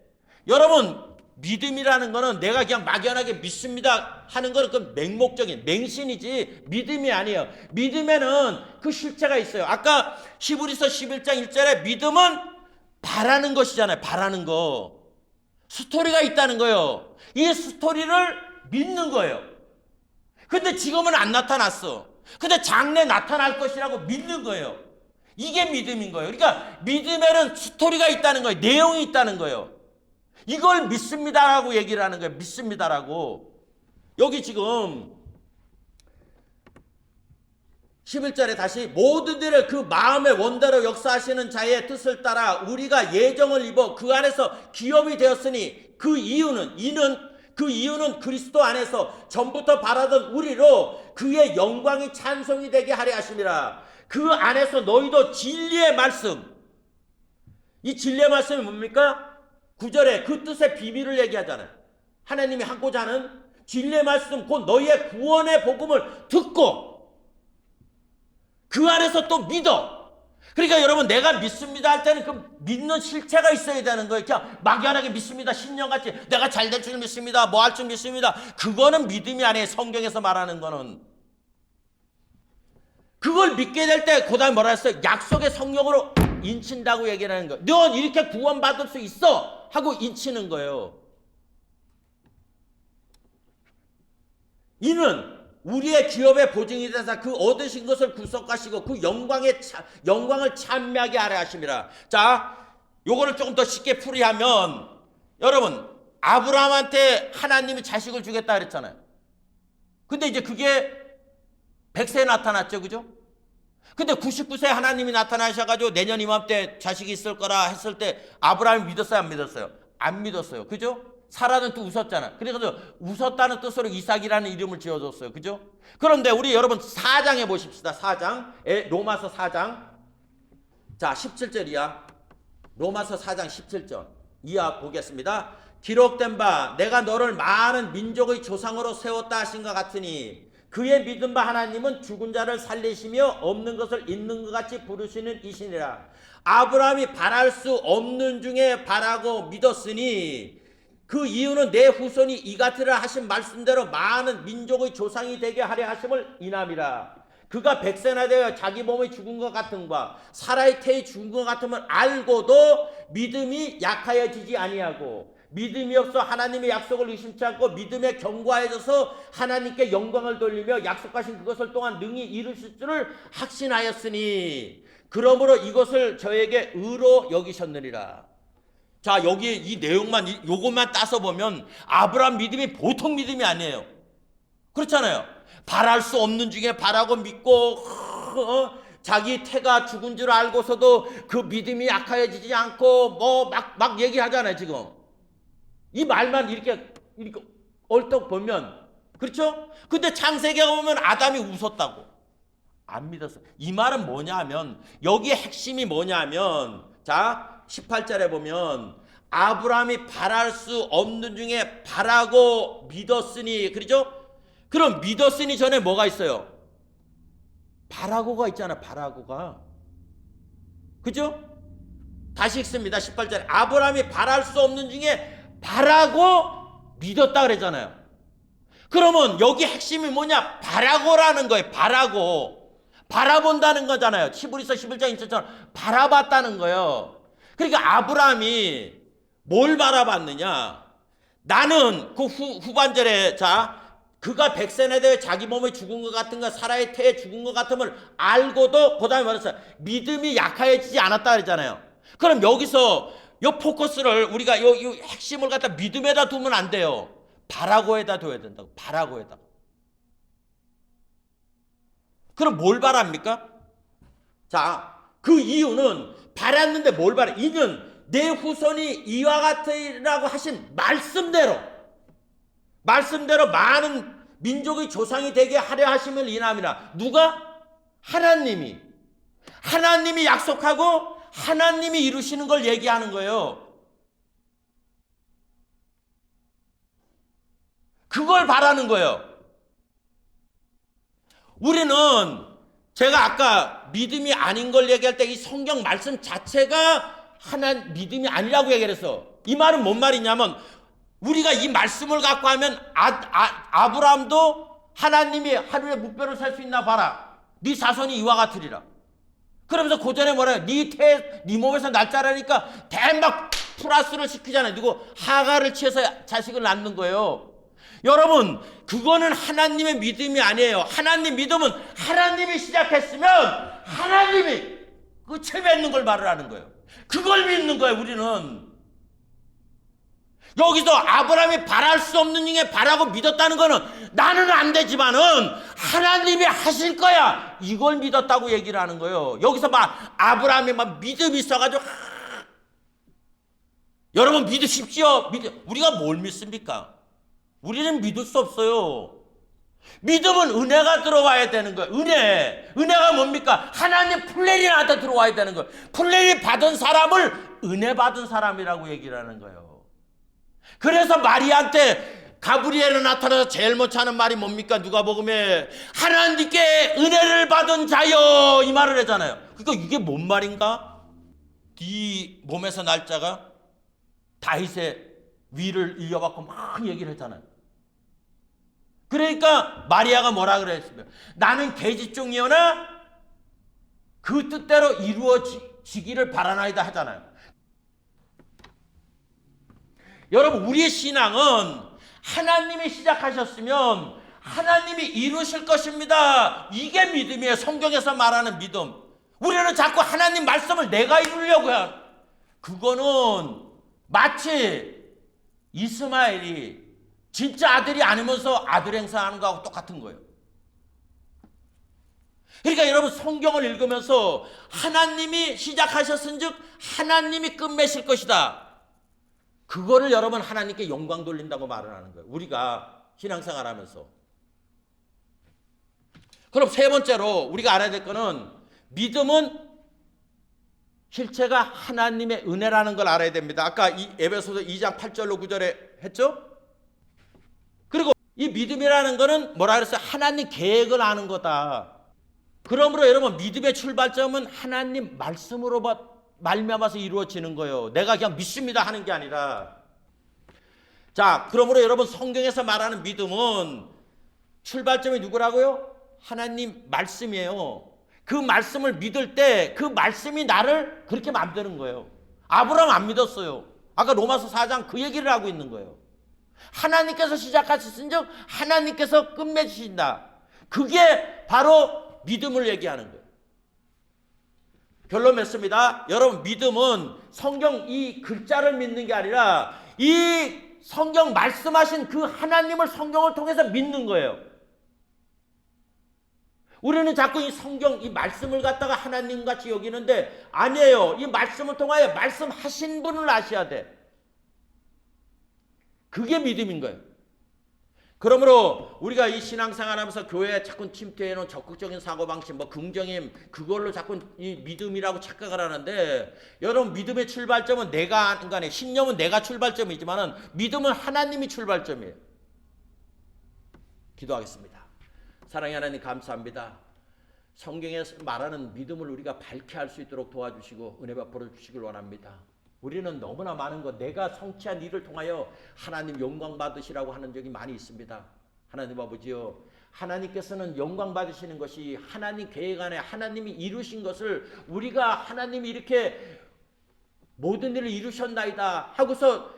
여러분, 믿음이라는 거는 내가 그냥 막연하게 믿습니다 하는 거는 그 맹목적인 맹신이지 믿음이 아니에요. 믿음에는 그 실체가 있어요. 아까 히브리서 11장 1절에 믿음은 바라는 것이잖아요. 바라는 거. 스토리가 있다는 거예요. 이 스토리를 믿는 거예요. 근데 지금은 안 나타났어. 근데 장래 나타날 것이라고 믿는 거예요. 이게 믿음인 거예요. 그러니까 믿음에는 스토리가 있다는 거예요. 내용이 있다는 거예요. 이걸 믿습니다라고 얘기를 하는 거예요. 믿습니다라고. 여기 지금 11절에 다시 모든 일을 그 마음의 원대로 역사하시는 자의 뜻을 따라 우리가 예정을 입어 그 안에서 기업이 되었으니 그 이유는 그리스도 안에서 전부터 바라던 우리로 그의 영광이 찬송이 되게 하려 하심이라. 그 안에서 너희도 진리의 말씀. 이 진리의 말씀이 뭡니까? 9절에 그 뜻의 비밀을 얘기하잖아요. 하나님이 하고자 하는 진리의 말씀 곧 너희의 구원의 복음을 듣고 그 안에서 또 믿어. 그러니까 여러분, 내가 믿습니다 할 때는 그 믿는 실체가 있어야 되는 거예요. 그냥 막연하게 믿습니다. 신령같이 내가 잘 될 줄 믿습니다. 뭐 할 줄 믿습니다. 그거는 믿음이 아니에요. 성경에서 말하는 거는. 그걸 믿게 될 때 그 다음에 뭐라 했어요? 약속의 성령으로 인친다고 얘기를 하는 거예요. 넌 이렇게 구원받을 수 있어 하고 인치는 거예요. 이는 우리의 기업의 보증이 되사 그 얻으신 것을 구속하시고 그 영광을 찬미하게 하려 하심이라. 자, 요거를 조금 더 쉽게 풀이하면, 여러분, 아브라함한테 하나님이 자식을 주겠다 그랬잖아요. 근데 이제 그게 100세에 나타났죠. 그죠? 근데 99세 하나님이 나타나셔가지고 내년 이맘때 자식이 있을 거라 했을 때 아브라함이 믿었어요? 안 믿었어요? 안 믿었어요. 그죠? 사라는 또 웃었잖아. 그래서 웃었다는 뜻으로 이삭이라는 이름을 지어줬어요. 그죠? 그런데 우리 여러분 4장에 보십시다. 4장. 로마서 4장. 자, 17절이야. 로마서 4장 17절. 이하 보겠습니다. 기록된 바 내가 너를 많은 민족의 조상으로 세웠다 하신 것 같으니 그의 믿음 바 하나님은 죽은 자를 살리시며 없는 것을 있는 것 같이 부르시는 이시니라. 아브라함이 바랄 수 없는 중에 바라고 믿었으니 그 이유는 내 후손이 이 같으라 하신 말씀대로 많은 민족의 조상이 되게 하려 하심을 인함이라. 그가 백세나 되어 자기 몸이 죽은 것 같은과 사라의 태에 죽은 것 같으면 알고도 믿음이 약하여지지 아니하고 믿음이 없어 하나님의 약속을 의심치 않고 믿음에 견고하여져서 하나님께 영광을 돌리며 약속하신 그것을 또한 능히 이루실 줄을 확신하였으니 그러므로 이것을 저에게 의로 여기셨느니라. 자, 여기 이 내용만 요것만 따서 보면 아브라함 믿음이 보통 믿음이 아니에요. 그렇잖아요. 바랄 수 없는 중에 바라고 믿고 자기 태가 죽은 줄 알고서도 그 믿음이 약하여지지 않고 뭐 막 얘기하잖아요. 지금 이 말만 이렇게 얼떡 보면 그렇죠? 근데 창세기에 보면 아담이 웃었다고 안 믿었어. 이 말은 뭐냐 하면 여기에 핵심이 뭐냐 하면 자 18절에 보면 아브라함이 바랄 수 없는 중에 바라고 믿었으니 그렇죠? 그럼 믿었으니 전에 뭐가 있어요? 바라고가 있잖아. 바라고가. 그죠? 다시 읽습니다. 18절에 아브라함이 바랄 수 없는 중에 바라고 믿었다 그랬잖아요. 그러면 여기 핵심이 뭐냐? 바라고라는 거예요. 바라고. 바라본다는 거잖아요. 히브리서 11장 2절처럼 바라봤다는 거예요. 그러니까 아브라함이 뭘 바라봤느냐? 나는 그 후반절에 자 그가 백세나 되어 자기 몸에 죽은 것 같은가 사라의 태에 죽은 것 같음을 알고도 그 다음에 말했어요. 믿음이 약하여지지 않았다 그랬잖아요. 그럼 여기서 이 포커스를 우리가 이 핵심을 갖다 믿음에다 두면 안 돼요. 바라고에다 둬야 된다고. 바라고에다. 그럼 뭘 바랍니까? 자, 그 이유는 바랐는데 뭘 바라? 이는 내 후손이 이와 같으라고 하신 말씀대로 많은 민족의 조상이 되게 하려 하심을 인함이라. 누가? 하나님이 약속하고 하나님이 이루시는 걸 얘기하는 거예요. 그걸 바라는 거예요. 우리는 제가 아까 믿음이 아닌 걸 얘기할 때 이 성경 말씀 자체가 믿음이 아니라고 얘기를 했어. 이 말은 뭔 말이냐면 우리가 이 말씀을 갖고 하면 아브라함도 하나님이 하루에 묵배로 살 수 있나 봐라. 네 자손이 이와 같으리라. 그러면서 고전에 뭐라 해요? 네 몸에서 날 자라니까 대막 플러스를 시키잖아요. 누구 하가를 취해서 자식을 낳는 거예요. 여러분 그거는 하나님의 믿음이 아니에요. 하나님 믿음은 하나님이 시작했으면 하나님이 끝을 맺는 걸 말을 하는 거예요. 그걸 믿는 거예요. 우리는 여기서 아브라함이 바랄 수 없는 중에 바라고 믿었다는 거는 나는 안 되지만은 하나님이 하실 거야 이걸 믿었다고 얘기를 하는 거예요. 여기서 막 아브라함이 막 믿음이 있어가지고 여러분 믿으십시오. 우리가 뭘 믿습니까? 우리는 믿을 수 없어요. 믿음은 은혜가 들어와야 되는 거예요. 은혜가 뭡니까? 하나님 플레이 나한테 들어와야 되는 거예요. 플레이 받은 사람을 은혜 받은 사람이라고 얘기를 하는 거예요. 그래서 마리아한테 가브리엘은 나타나서 제일 먼저 하는 말이 뭡니까? 누가복음에 하나님께 은혜를 받은 자여 이 말을 했잖아요. 그러니까 이게 뭔 말인가? 네 몸에서 날 자가 다윗의 위를 이어받고 막 얘기를 했잖아요. 그러니까 마리아가 뭐라 그랬으면 나는 계집종이오나 그 뜻대로 이루어지기를 바라나이다 하잖아요. 여러분 우리의 신앙은 하나님이 시작하셨으면 하나님이 이루실 것입니다. 이게 믿음이에요. 성경에서 말하는 믿음. 우리는 자꾸 하나님 말씀을 내가 이루려고 해요. 그거는 마치 이스마엘이 진짜 아들이 아니면서 아들 행사하는 거하고 똑같은 거예요. 그러니까 여러분 성경을 읽으면서 하나님이 시작하셨은즉 하나님이 끝맺을 것이다. 그거를 여러분 하나님께 영광 돌린다고 말을 하는 거예요. 우리가 신앙생활 하면서. 그럼 세 번째로 우리가 알아야 될 거는 믿음은 실체가 하나님의 은혜라는 걸 알아야 됩니다. 아까 이 에베소서 2장 8절로 9절에 했죠? 그리고 이 믿음이라는 거는 뭐라 그랬어요? 하나님 계획을 아는 거다. 그러므로 여러분 믿음의 출발점은 하나님 말씀으로 말미암아서 이루어지는 거예요. 내가 그냥 믿습니다 하는 게 아니라. 자, 그러므로 여러분 성경에서 말하는 믿음은 출발점이 누구라고요? 하나님 말씀이에요. 그 말씀을 믿을 때 그 말씀이 나를 그렇게 만드는 거예요. 아브라함 안 믿었어요. 아까 로마서 4장 그 얘기를 하고 있는 거예요. 하나님께서 시작하셨은즉 하나님께서 끝맺으신다. 그게 바로 믿음을 얘기하는 거예요. 결론 맺습니다. 여러분 믿음은 성경 이 글자를 믿는 게 아니라 이 성경 말씀하신 그 하나님을 성경을 통해서 믿는 거예요. 우리는 자꾸 이 성경 이 말씀을 갖다가 하나님같이 여기는데 아니에요. 이 말씀을 통하여 말씀하신 분을 아셔야 돼. 그게 믿음인 거예요. 그러므로 우리가 이 신앙생활하면서 교회에 자꾸 침투해놓은 적극적인 사고방식, 뭐 긍정임 그걸로 자꾸 이 믿음이라고 착각을 하는데 여러분 믿음의 출발점은 내가 하는 거 아니에요. 신념은 내가 출발점이지만 믿음은 하나님이 출발점이에요. 기도하겠습니다. 사랑의 하나님 감사합니다. 성경에서 말하는 믿음을 우리가 밝게 할 수 있도록 도와주시고 은혜 베풀어 주시길 원합니다. 우리는 너무나 많은 것 내가 성취한 일을 통하여 하나님 영광 받으시라고 하는 적이 많이 있습니다. 하나님 아버지요, 하나님께서는 영광 받으시는 것이 하나님 계획 안에 하나님이 이루신 것을 우리가 하나님이 이렇게 모든 일을 이루셨나이다 하고서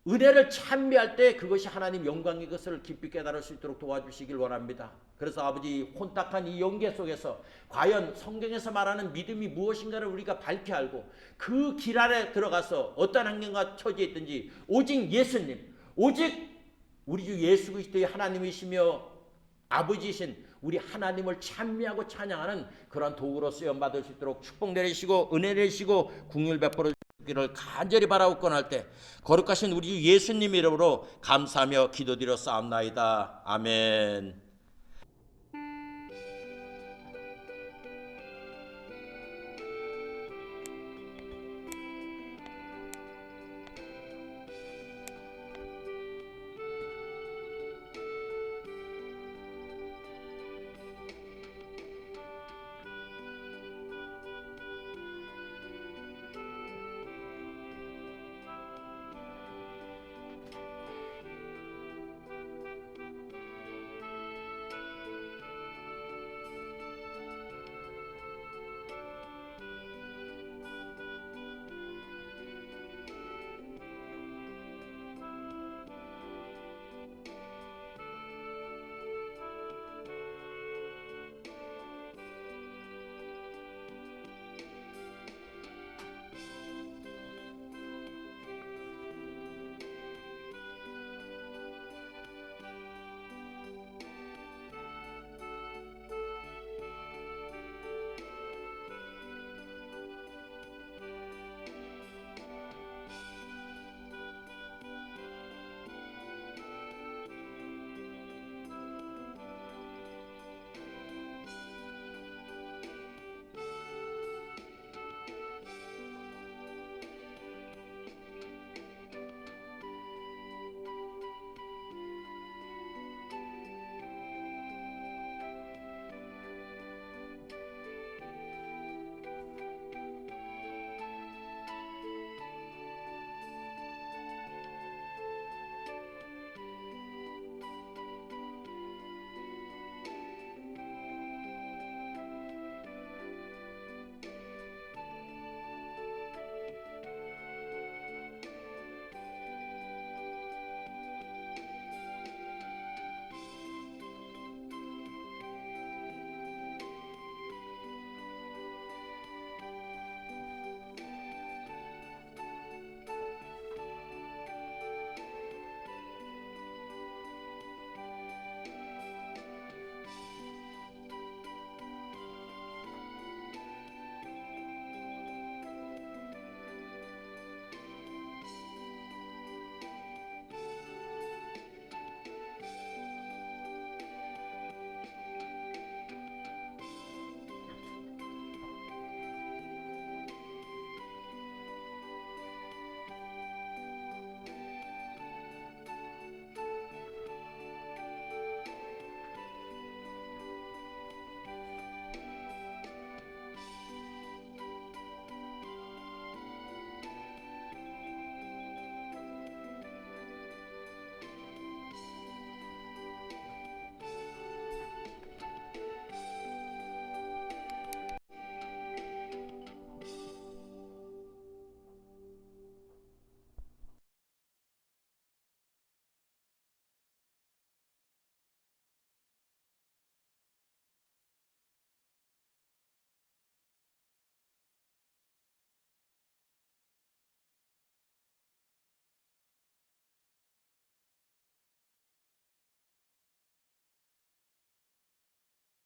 은혜를 찬미할 때 그것이 하나님 영광인 것을 깊이 깨달을 수 있도록 도와주시길 원합니다. 그래서 아버지 혼탁한 이 연계 속에서 과연 성경에서 말하는 믿음이 무엇인가를 우리가 밝게 알고 그 길 안에 들어가서 어떤 환경과 처지에 있든지 오직 예수님, 오직 우리 주 예수 그리스도의 하나님이시며 아버지이신 우리 하나님을 찬미하고 찬양하는 그런 도구로 쓰임받을 수 있도록 축복 내리시고 은혜 내리시고 긍휼 베풀어 를 간절히 바라고 권할 때 거룩하신 우리 예수님 이름으로 감사하며 기도드려 싸움나이다. 아멘.